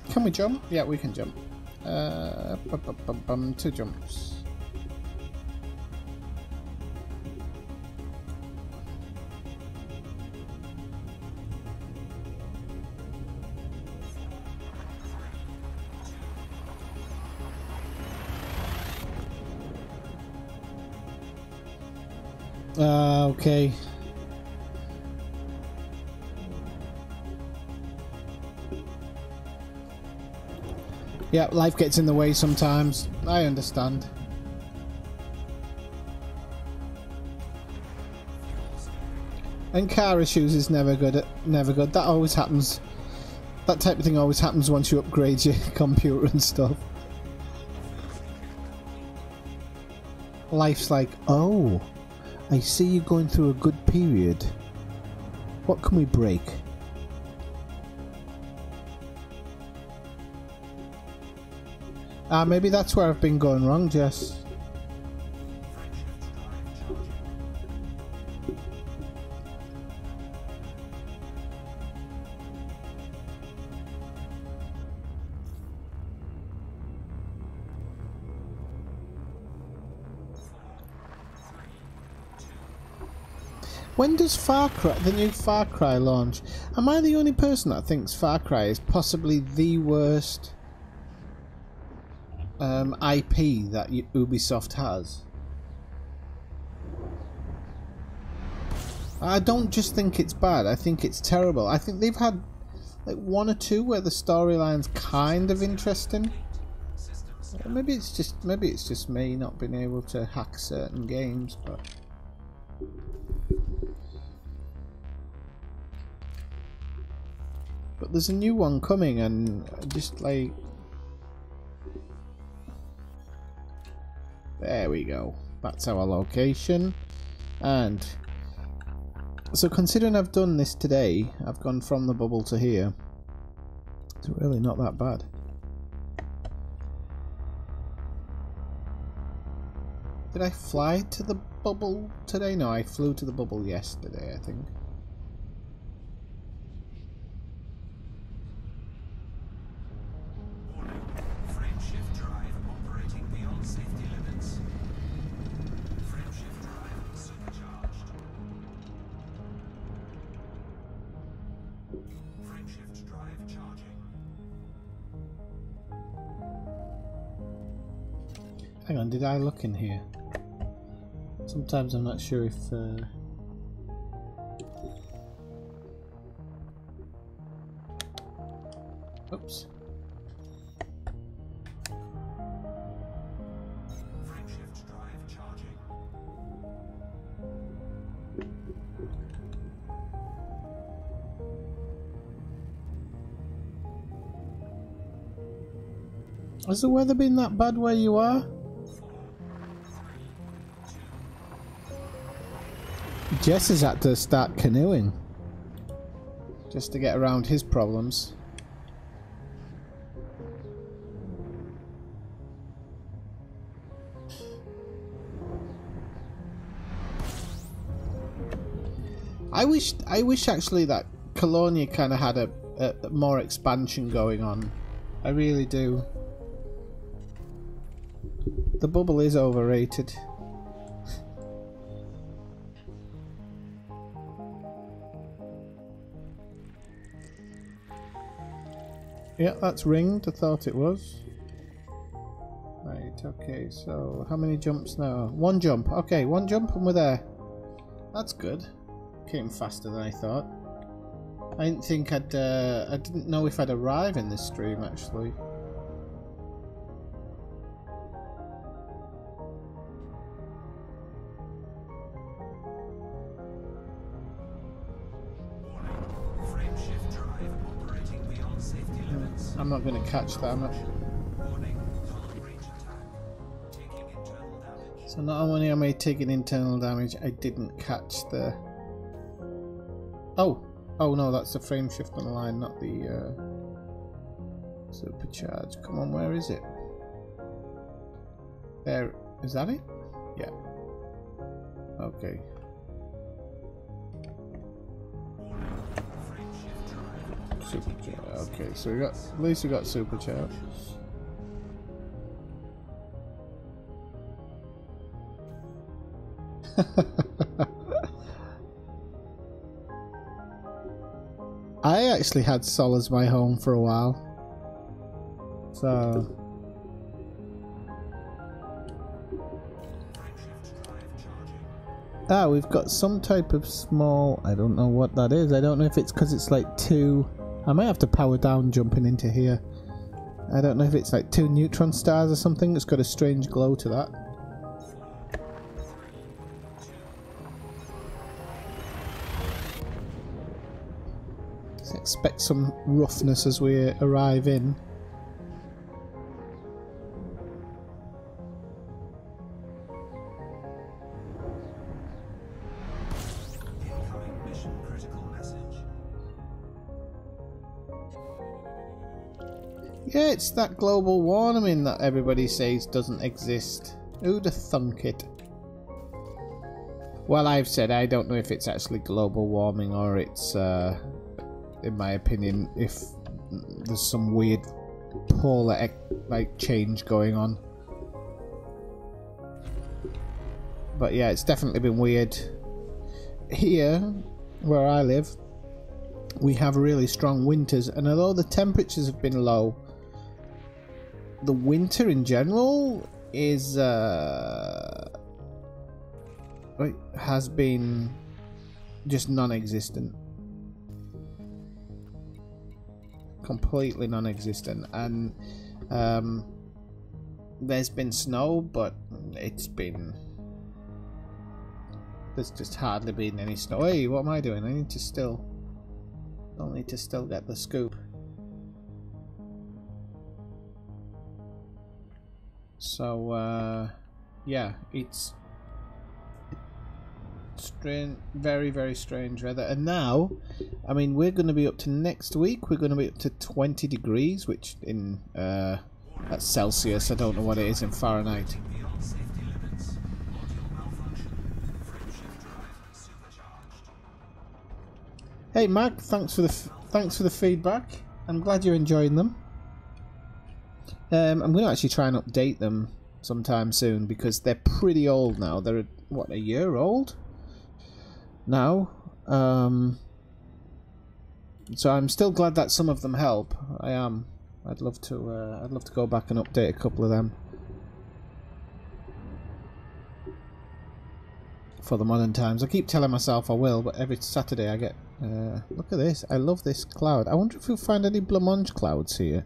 Can we jump? Yeah, we can jump. 2 jumps. Okay. Yeah, life gets in the way sometimes. I understand. And car issues is never good. That always happens. That type of thing always happens once you upgrade your computer and stuff. Life's like, oh, I see you going through a good period. What can we break? Ah, maybe that's where I've been going wrong, Jess. When does Far Cry, the new Far Cry launch? Am I the only person that thinks Far Cry is possibly the worst IP that Ubisoft has? I don't just think it's bad, I think it's terrible. I think they've had like one or two where the storyline's kind of interesting. Maybe it's just me not being able to hack certain games, but there's a new one coming, and just like, there we go, that's our location. And so considering I've done this today, I've gone from the bubble to here, it's really not that bad. Did I fly to the bubble today? No, I flew to the bubble yesterday, I think. Hang on, did I look in here? Sometimes I'm not sure if... Oops. Frameshift drive charging. Has the weather been that bad where you are? Jess has had to start canoeing just to get around his problems. I wish actually that Colonia kind of had a more expansion going on. I really do. The bubble is overrated. Yeah, that's ringed. I thought it was. Right, okay, so how many jumps now? One jump. Okay, one jump and we're there. That's good. Came faster than I thought. I didn't think I didn't know if I'd arrive in this stream, actually. I'm not going to catch that. So not only am I taking internal damage, I didn't catch the... Oh no, that's the frame shift on the line, not the supercharge. Come on, where is it? There, is that it? Yeah. Okay. Supercharge. Okay, so we got, at least we got supercharge. I actually had Sol as my home for a while, so we've got some type of small, I don't know what that is. I don't know if it's because it's like two, I might have to power down jumping into here. I don't know if it's like two neutron stars or something. It's got a strange glow to that. Expect some roughness as we arrive in. Incoming mission critical message. Yeah, it's that global warming that everybody says doesn't exist. Who'd have thunk it? Well, I've said I don't know if it's actually global warming or it's, in my opinion, if there's some weird polar like change going on. But yeah, it's definitely been weird. Here, where I live, we have really strong winters, and although the temperatures have been low, the winter in general is has been just non-existent, completely non-existent, and there's been snow, but there's just hardly been any snow. Hey, what am I doing? I'll need to still get the scoop. So yeah, it's strange, very, very strange weather. And now, I mean, we're going to be up to next week. We're going to be up to 20 degrees, which in that's Celsius. I don't know what it is in Fahrenheit. Beyond safety limits. Module malfunction. Frame shift drive supercharged. Hey, Mag, thanks for the feedback. I'm glad you're enjoying them. I'm going to actually try and update them sometime soon because they're pretty old now. They're what, a year old now. So I'm still glad that some of them help. I am. I'd love to go back and update a couple of them for the modern times. I keep telling myself I will, but every Saturday I get. Look at this! I love this cloud. I wonder if we'll find any blancmange clouds here.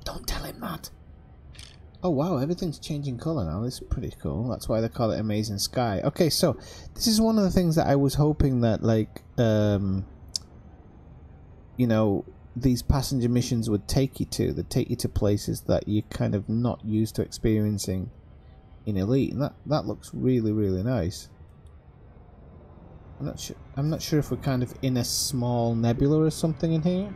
Don't tell him that. Oh wow, everything's changing colour now. This is pretty cool. That's why they call it Amazing Sky. Okay, so this is one of the things that I was hoping that, like, you know, these passenger missions would take you to. They'd take you to places that you're kind of not used to experiencing in Elite, and that looks really, really nice. I'm not sure if we're kind of in a small nebula or something in here.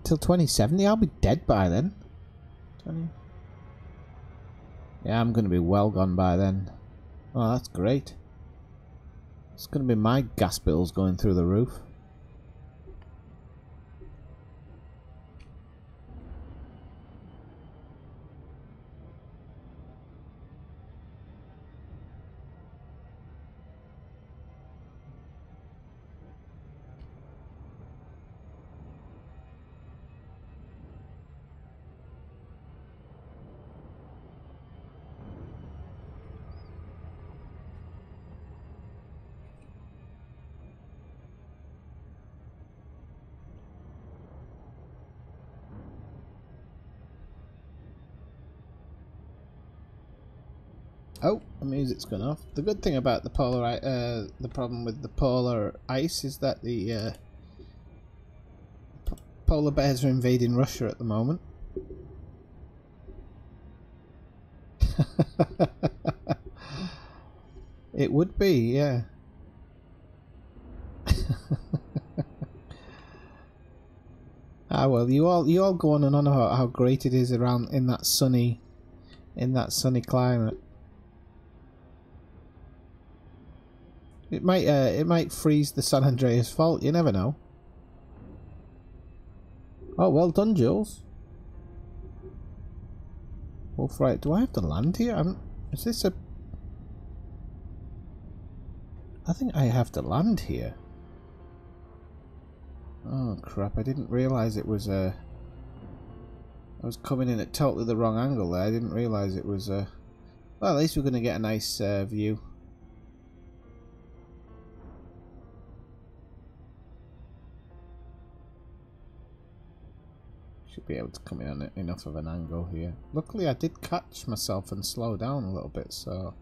Till 2070, I'll be dead by then. 20. Yeah, I'm going to be well gone by then. Oh, that's great. It's going to be my gas bills going through the roof. Oh, the music's gone off. The good thing about the the problem with the polar ice is that the polar bears are invading Russia at the moment. It would be, yeah. Ah well, you all go on and on about how great it is around in that sunny climate. It might freeze the San Andreas Fault. You never know. Oh, well done, Jules. Wolf, right? Do I have to land here? Is this a? I think I have to land here. Oh crap! I didn't realise it was a. I was coming in at totally the wrong angle there. I didn't realise it was a. Well, at least we're going to get a nice view. Should be able to come in on enough of an angle here. Luckily I did catch myself and slow down a little bit, so...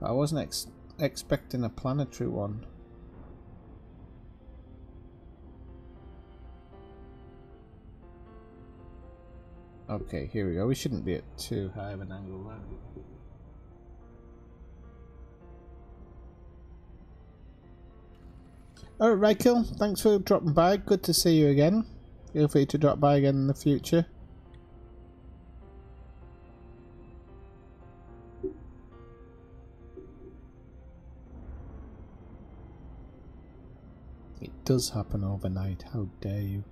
I wasn't expecting a planetary one. Okay, here we go. We shouldn't be at too high of an angle there. Alright, Raikil, thanks for dropping by. Good to see you again. Feel free to drop by again in the future. It does happen overnight, how dare you.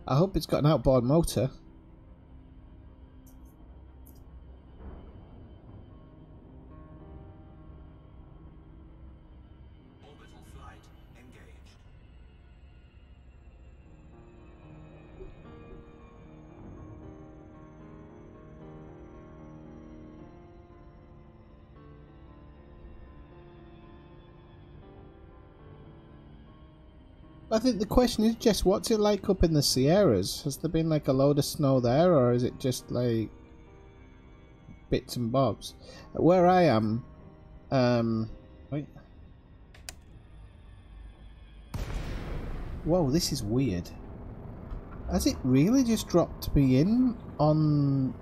I hope it's got an outboard motor. Orbital flight engaged. I think the question is just what's it like up in the Sierras? Has there been like a load of snow there, or is it just like bits and bobs? Where I am, wait. Whoa, this is weird. Has it really just dropped me in on...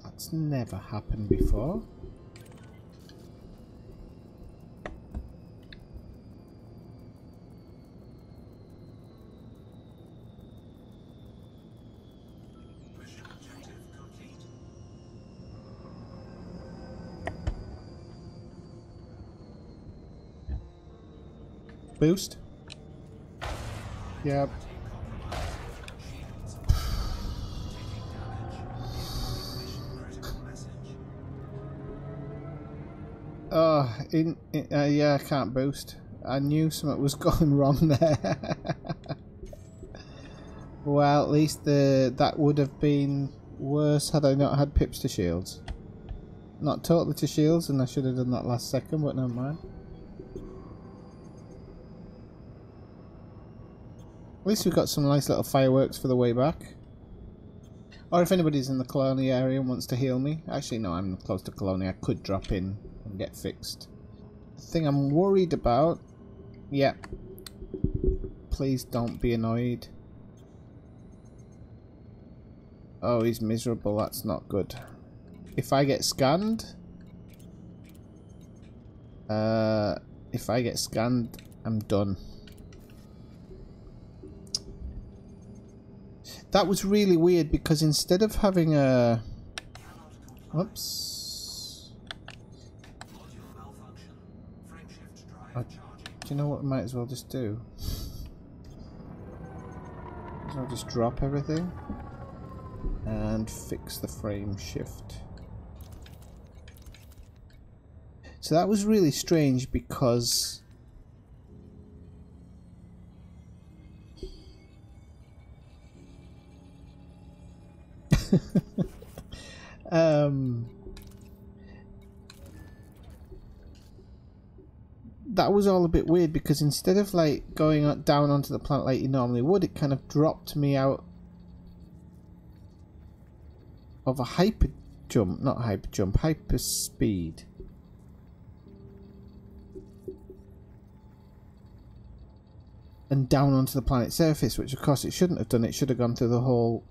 That's never happened before. Boost. Yep. Oh, yeah, I can't boost. I knew something was going wrong there. Well, at least that would have been worse had I not had pips to shields. Not totally to shields, and I should have done that last second, but never mind. At least we've got some nice little fireworks for the way back. Or if anybody's in the Colonia area and wants to heal me. Actually, no, I'm close to Colonia. I could drop in and get fixed. The thing I'm worried about... Yeah. Please don't be annoyed. Oh, he's miserable. That's not good. If I get scanned... if I get scanned, I'm done. That was really weird because instead of having a... Oops. Do you know what I might as well just do? Might as well just drop everything and fix the frame shift. So that was really strange because... that was all a bit weird because instead of like going down onto the planet like you normally would, it kind of dropped me out of a hyper jump, not hyper jump, hyper speed. And down onto the planet's surface, which of course it shouldn't have done. It should have gone through the whole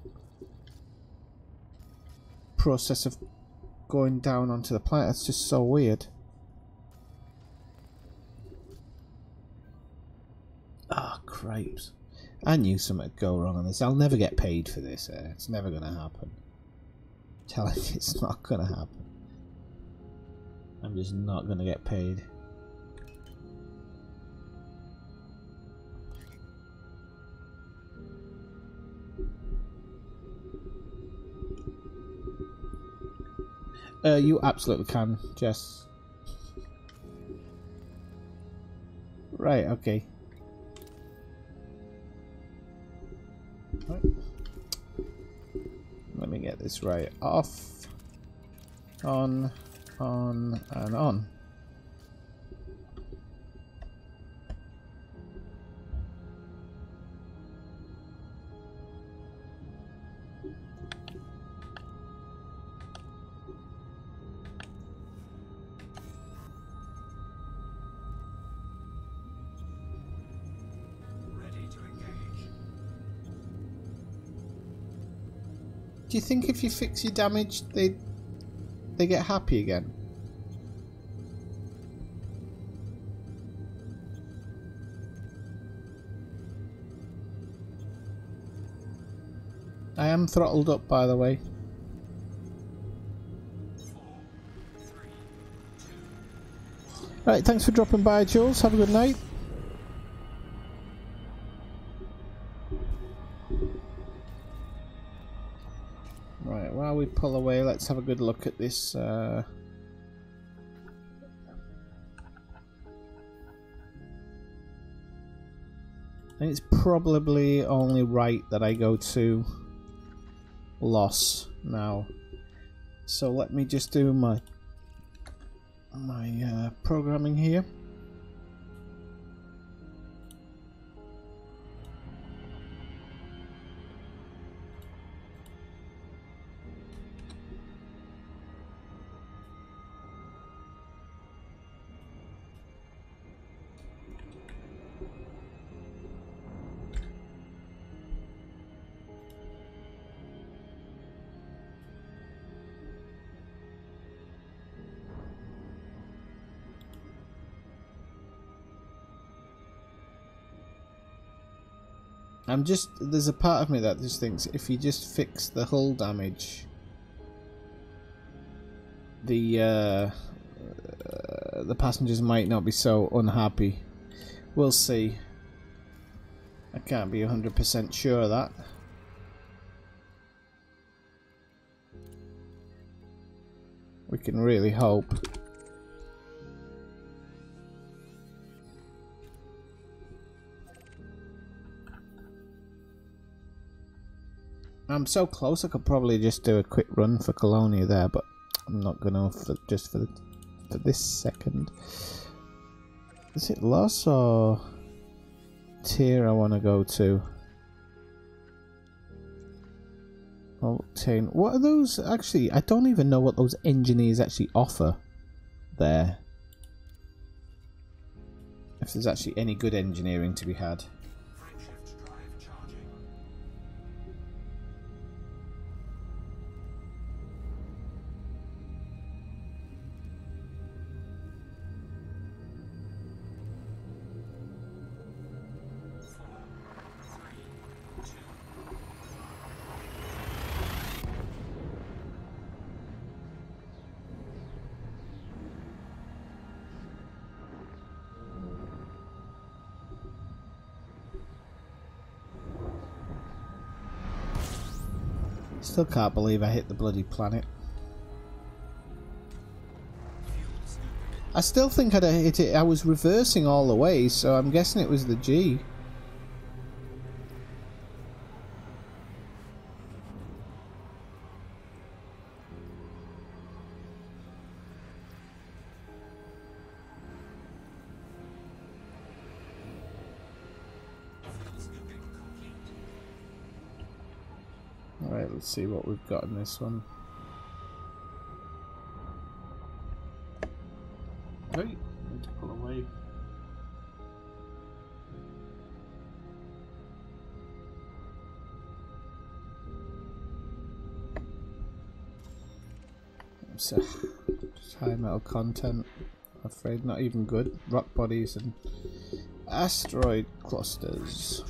process of going down onto the planet. That's just so weird. Ah, oh, cripes. I knew something would go wrong on this. I'll never get paid for this. It's never going to happen. I'm telling you, it's not going to happen. I'm just not gonna get paid. You absolutely can, Jess. Right, okay. Right. Let me get this right. Off, on, and on. Do you think if you fix your damage, they get happy again? I am throttled up, by the way. 4, 3, 2. Right, thanks for dropping by, Jules. Have a good night. Right, while we pull away, let's have a good look at this. I think it's probably only right that I go to loss now. So let me just do my programming here. There's a part of me that just thinks if you just fix the hull damage, the passengers might not be so unhappy. We'll see. I can't be 100% sure of that. We can really hope. I'm so close. I could probably just do a quick run for Colonia there, but I'm not gonna for this second. Is it loss or tier I want to go to? Octane. What are those actually? I don't even know what those engineers actually offer there. If there's actually any good engineering to be had. Still can't believe I hit the bloody planet. I still think I'd have hit it. I was reversing all the way, so I'm guessing it was the G. Alright, let's see what we've got in this one. Okay, need to pull away. So, just high metal content. I'm afraid not even good. Rock bodies and asteroid clusters.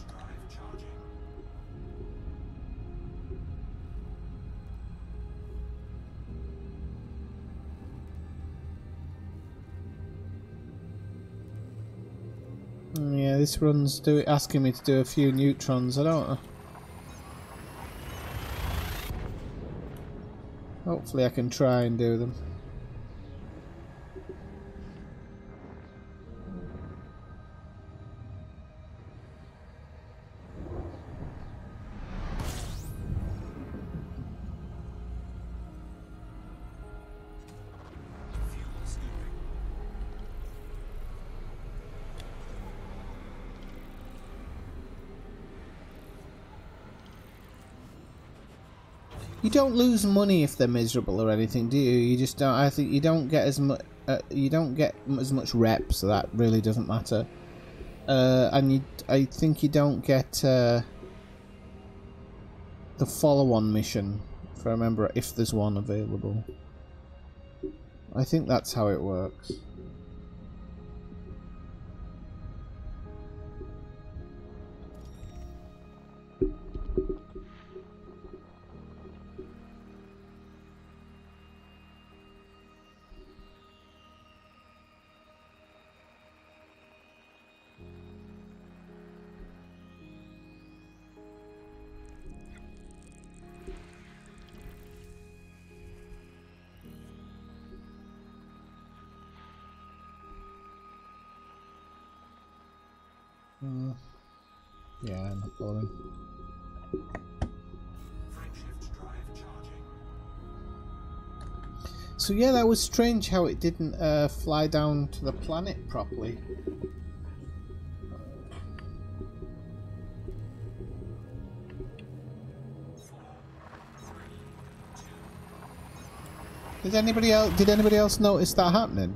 this run's asking me to do a few neutrons. I don't know. Hopefully I can try and do them. You don't lose money if they're miserable or anything, do you? You just don't. I think you don't get as much. You don't get as much rep, so that really doesn't matter. And I think you don't get the follow-on mission, if I remember, if there's one available. I think that's how it works. Yeah, I'm not bothering. So yeah, that was strange how it didn't fly down to the planet properly. Did anybody else notice that happening?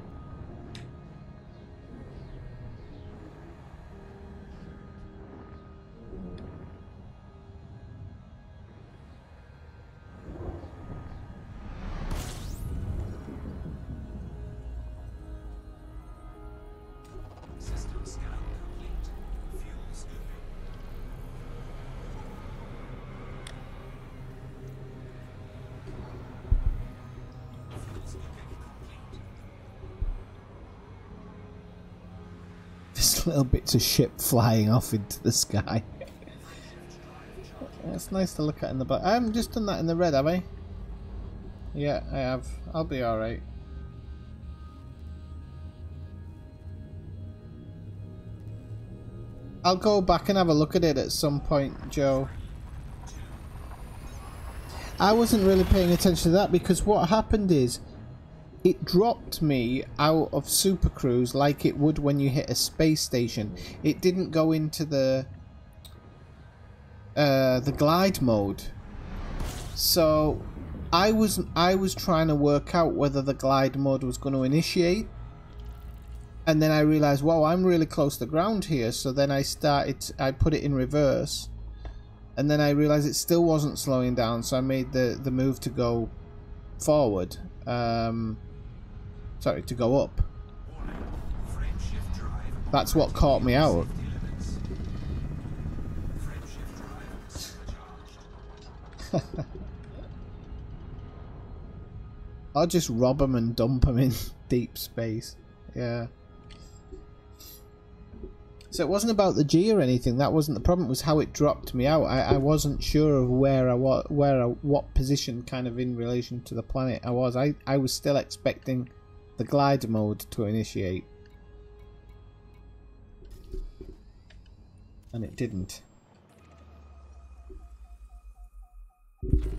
Little bits of ship flying off into the sky. It's nice to look at in the back. I haven't just done that in the red, have I? Yeah, I have. I'll be alright. I'll go back and have a look at it at some point, Joe. I wasn't really paying attention to that because what happened is it dropped me out of Super Cruise like it would when you hit a space station. It didn't go into the glide mode. So I was trying to work out whether the glide mode was going to initiate, and then I realized, wow, I'm really close to ground here. So then I put it in reverse, and then I realized it still wasn't slowing down. So I made the move to go forward. Sorry, to go up. That's what caught me out. I'll just rob them and dump them in deep space. Yeah. So it wasn't about the G or anything. That wasn't the problem. It was how it dropped me out. I wasn't sure of what position, kind of in relation to the planet I was. I was still expecting the glide mode to initiate, and it didn't.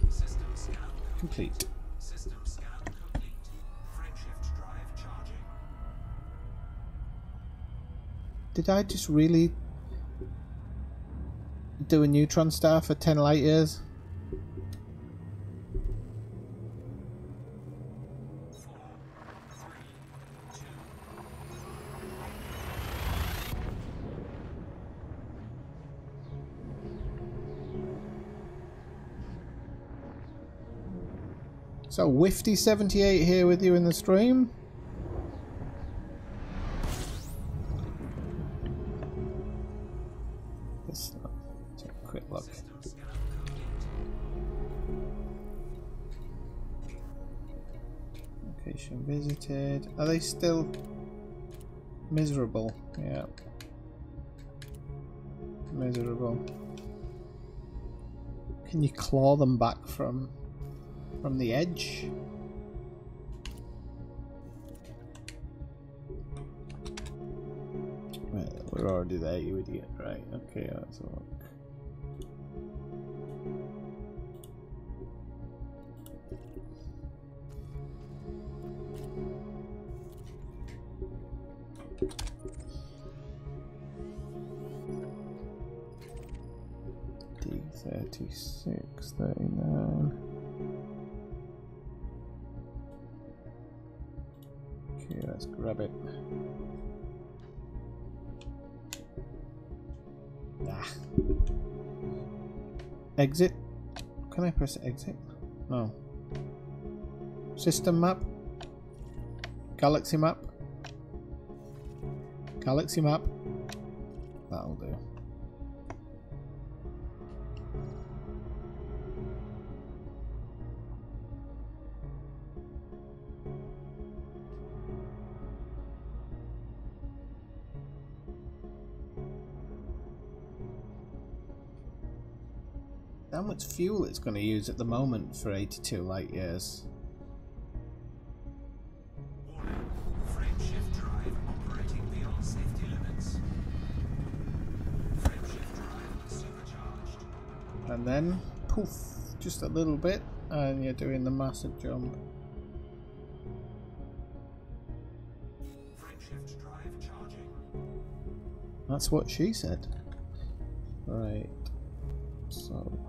System scan Complete. System scan complete. Frameshift drive charging. Did I just really do a neutron star for 10 light years? So, Wifty78 here with you in the stream. Let's take a quick look. Location visited. Are they still miserable? Yeah. miserable. Can you claw them back from the edge? Right, we're already there, you idiot. Right, okay, let's have a look. D36, 39. Okay, let's grab it. Ah. Exit. Can I press exit? No. System map. Galaxy map. Galaxy map. That'll do. How much fuel it's going to use at the moment for 82 light years? Warning. Frame shift drive operating beyond safety limits. Frame shift drive supercharged. And then, poof, just a little bit, and you're doing the massive jump. Frame shift drive charging. That's what she said. Right, so...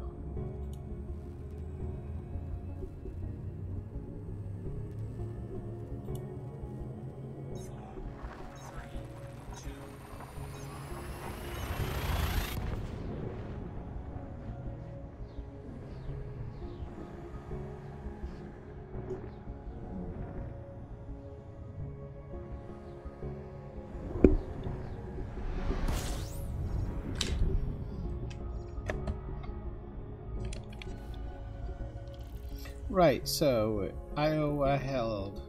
Right, so Iowa held.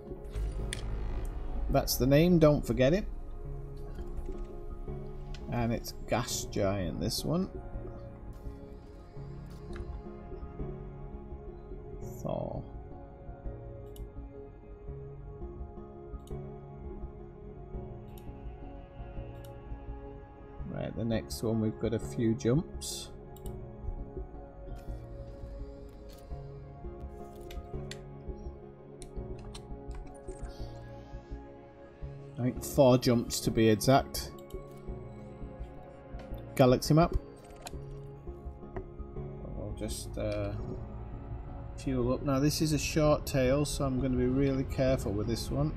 That's the name, don't forget it. And it's Gas Giant, this one. Thor. Right, the next one we've got a few jumps. I think 4 jumps to be exact. Galaxy map. I'll just fuel up. Now this is a short tail, so I'm going to be really careful with this one.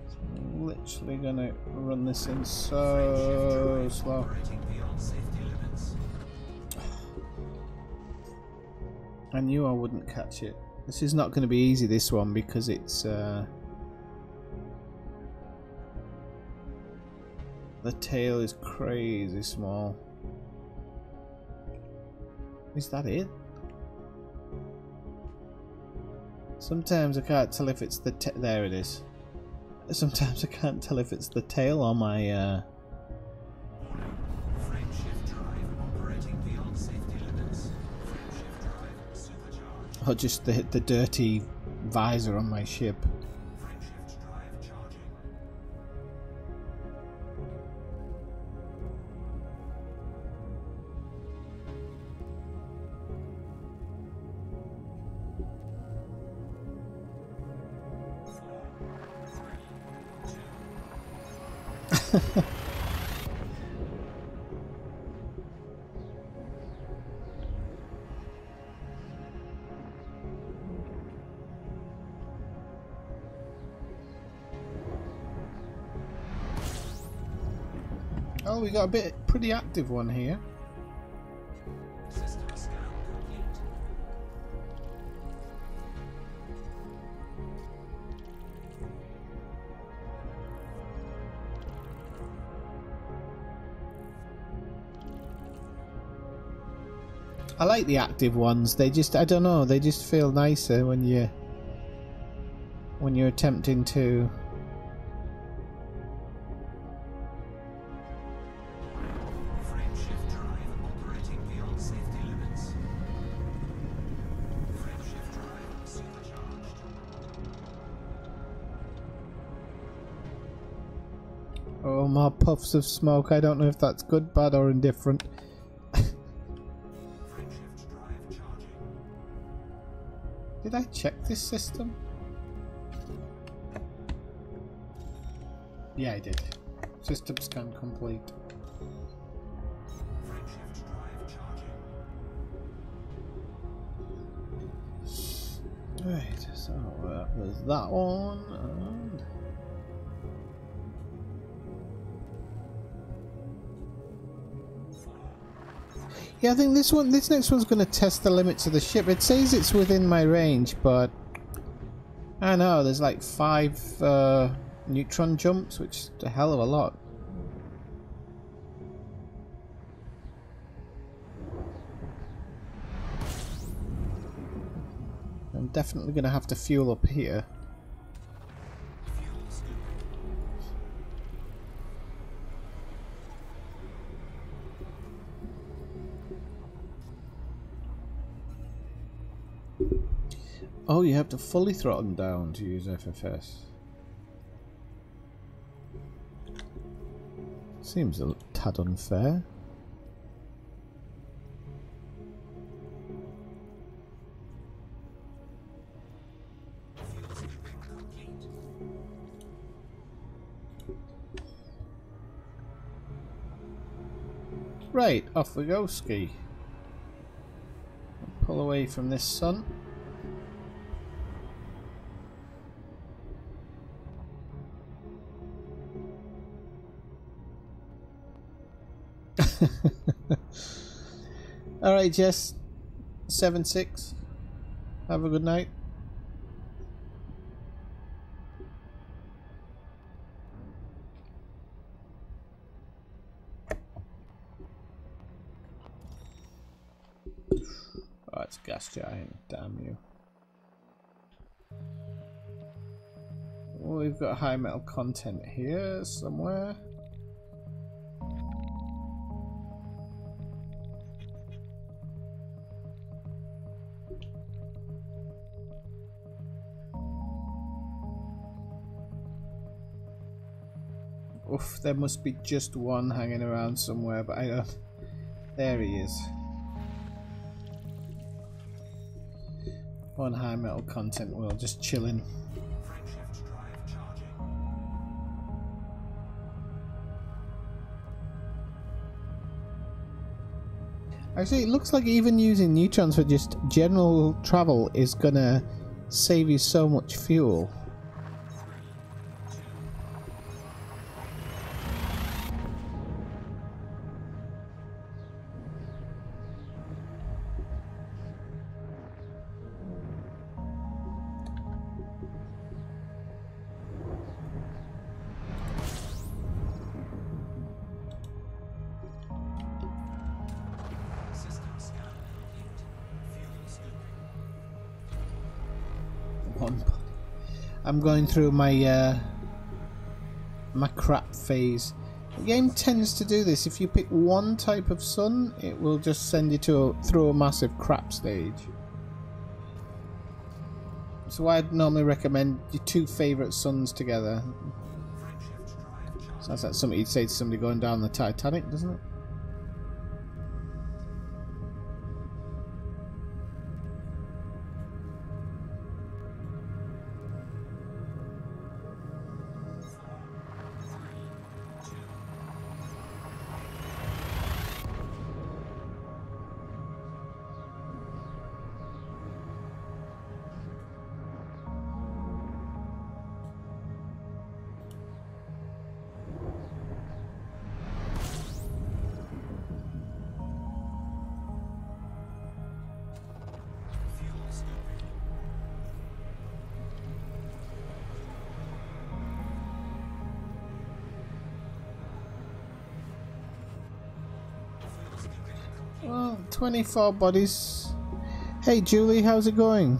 So I'm literally going to run this in so slow. I knew I wouldn't catch it. This is not going to be easy, this one, because it's the tail is crazy small. Is that it? Sometimes I can't tell if it's the there it is. Sometimes I can't tell if it's the tail or my or just the dirty visor on my ship. Oh, we got a pretty active one here. System scan complete. I like the active ones. They just, I don't know, they just feel nicer when you when you're attempting to Frame shift drive operating beyond safety limits. Frame shift drive supercharged. oh, more puffs of smoke. I don't know if that's good, bad or indifferent. Frame shift drive charging. Did I check this system? Yeah, I did. System scan complete. Frame shift drive charging. Right, so there's that one. And yeah, I think this next one's going to test the limits of the ship. It says it's within my range, but I don't know. There's like 5 neutron jumps, which is a hell of a lot. I'm definitely going to have to fuel up here. Fuel scooping. Oh, you have to fully throttle them down to use FFS. Seems a tad unfair. Fuel scooping complete. Right, off we go, Ski. Pull away from this sun. Alright, Jess. 7-6. Have a good night. Oh, it's gas giant, damn you. Oh, we've got high metal content here somewhere. Oof, there must be just one hanging around somewhere, but I don't... There he is. One high metal content wheel, just chilling. Frame shift drive charging. Actually, it looks like even using neutrons for just general travel is gonna save you so much fuel. System scan complete. Fuel scooping. I'm going through my my crap phase. The game tends to do this. If you pick one type of sun, it will just send you to through a massive crap stage. So I'd normally recommend your 2 favourite suns together. Frame shift drive charging. Sounds like something you'd say to somebody going down the Titanic, doesn't it? Fuel scooping. Fuel scooping complete. Well, 24 bodies. Hey Julie, how's it going?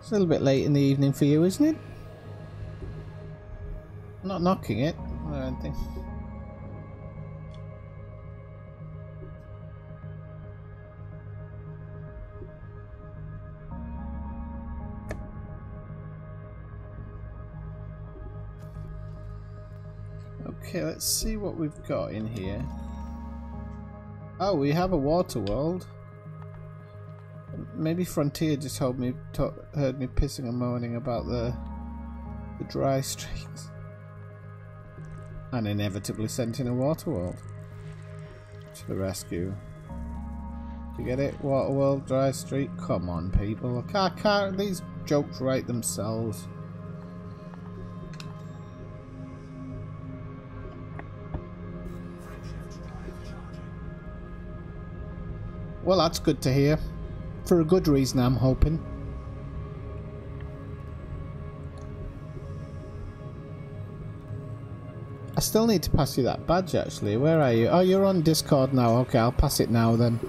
It's a little bit late in the evening for you, isn't it? I'm not knocking it or anything. Okay, let's see what we've got in here. Oh, we have a water world. Maybe Frontier just heard me pissing and moaning about the dry streaks, and inevitably sent in a water world to the rescue. Do you get it? Water world, dry streak. Come on, people! Can't these jokes write themselves? Well, that's good to hear. For a good reason, I'm hoping. I still need to pass you that badge, actually. Where are you? Oh, you're on Discord now. Okay, I'll pass it now then.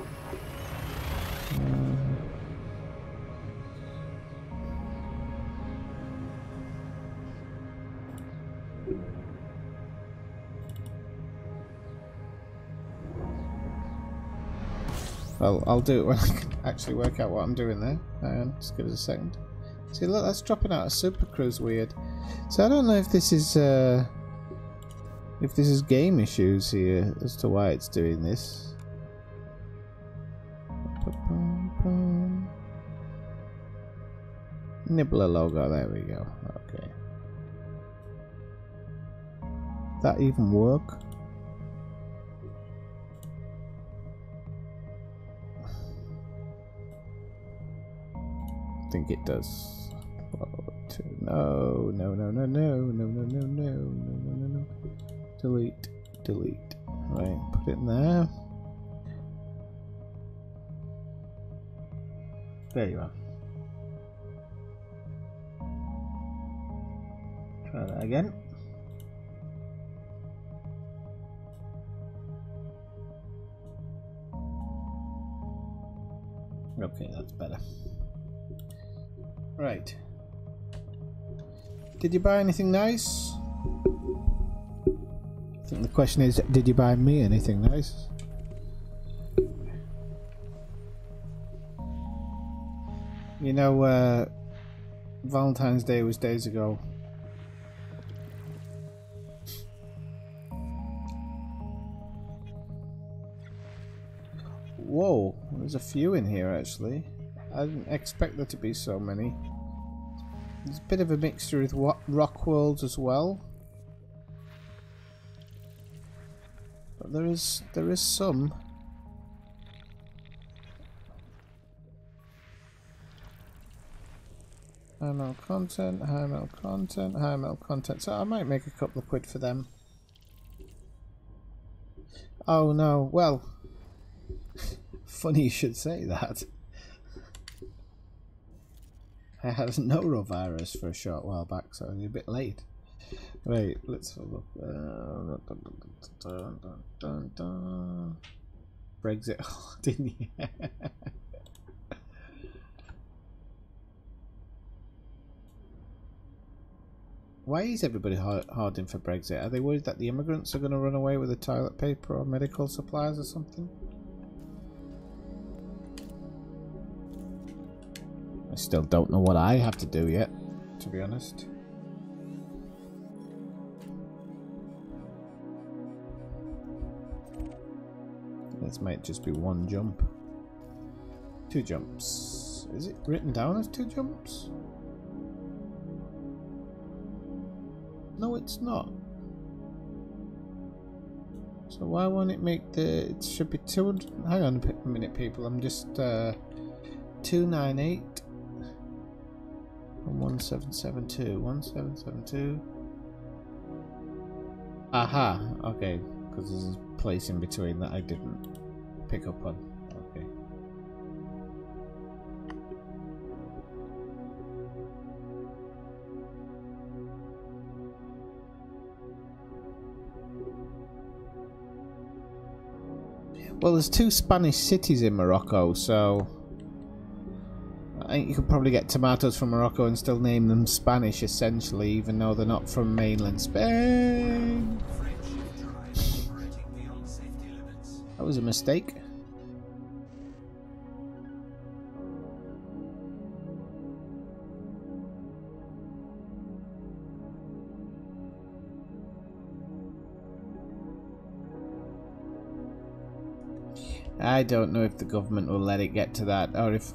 Well, I'll do it when I can actually work out what I'm doing there. Hang on, just give us a second. See, look, that's dropping out of Super Cruise weird. So I don't know if this is game issues here as to why it's doing this. Nibbler logo, there we go. Okay. That even work? I think it does. No. Delete. Right, put it in there. There you are. Try that again. Okay, that's better. Right. Did you buy anything nice? I think the question is, did you buy me anything nice? You know, Valentine's Day was days ago. Whoa, there's a few in here actually. I didn't expect there to be so many. There's a bit of a mixture with rock worlds as well. But there is some. High mel content, high mel content, high mel content. So I might make a couple of quid for them. Oh no, well, funny you should say that. I had a norovirus for a short while back, so I'm a bit late. Right, let's have a look. Brexit, oh, didn't you? Why is everybody hoarding for Brexit? Are they worried that the immigrants are going to run away with the toilet paper or medical supplies or something? I still don't know what I have to do yet, to be honest. This might just be one jump. 2 jumps. Is it written down as 2 jumps? No, it's not. So why won't it make the... It should be 200... Hang on a minute, people. I'm just... 298... 1772. 1772. Aha! Okay. Because there's a place in between that I didn't pick up on. Okay. Well, there's 2 Spanish cities in Morocco, so think you could probably get tomatoes from Morocco and still name them Spanish, essentially, even though they're not from mainland Spain. That was a mistake. I don't know if the government will let it get to that, or if,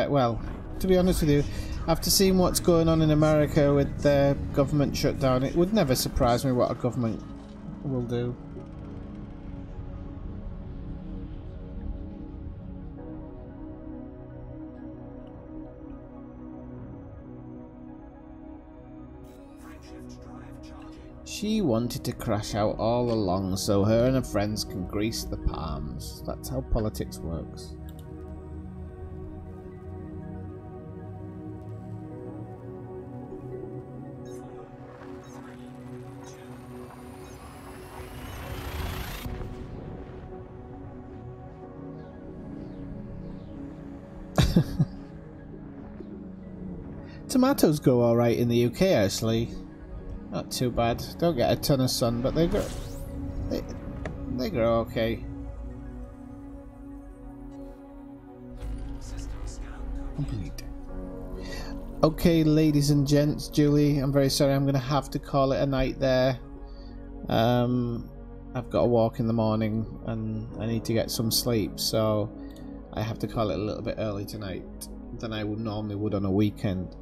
well, to be honest with you, after seeing what's going on in America with the government shutdown, it would never surprise me what a government will do. She wanted to crash out all along so her and her friends can grease the palms. That's how politics works. Tomatoes grow alright in the UK actually. Not too bad. Don't get a ton of sun, but they grow. They grow okay. Complete. Okay, ladies and gents, Julie, I'm very sorry. I'm going to have to call it a night there. I've got to walk in the morning, and I need to get some sleep, so I have to call it a little bit early tonight than I would normally would on a weekend.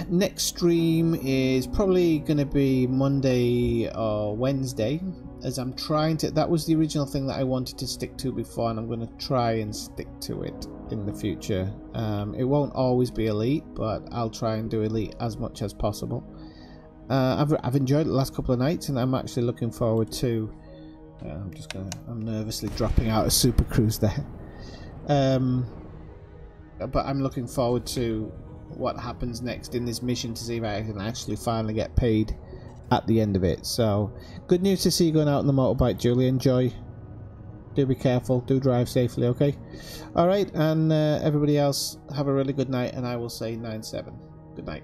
Next stream is probably going to be Monday or Wednesday, as I'm trying to, that was the original thing that I wanted to stick to before, and I'm going to try and stick to it in the future. It won't always be Elite, but I'll try and do Elite as much as possible. I've enjoyed it the last couple of nights, and I'm actually looking forward to, I'm nervously dropping out of Super Cruise there. But I'm looking forward to what happens next in this mission to see if I can actually finally get paid at the end of it. So good news to see you going out on the motorbike, Julie. Enjoy, do be careful, do drive safely, okay? Alright, and everybody else have a really good night, and I will say 9-7. Good night.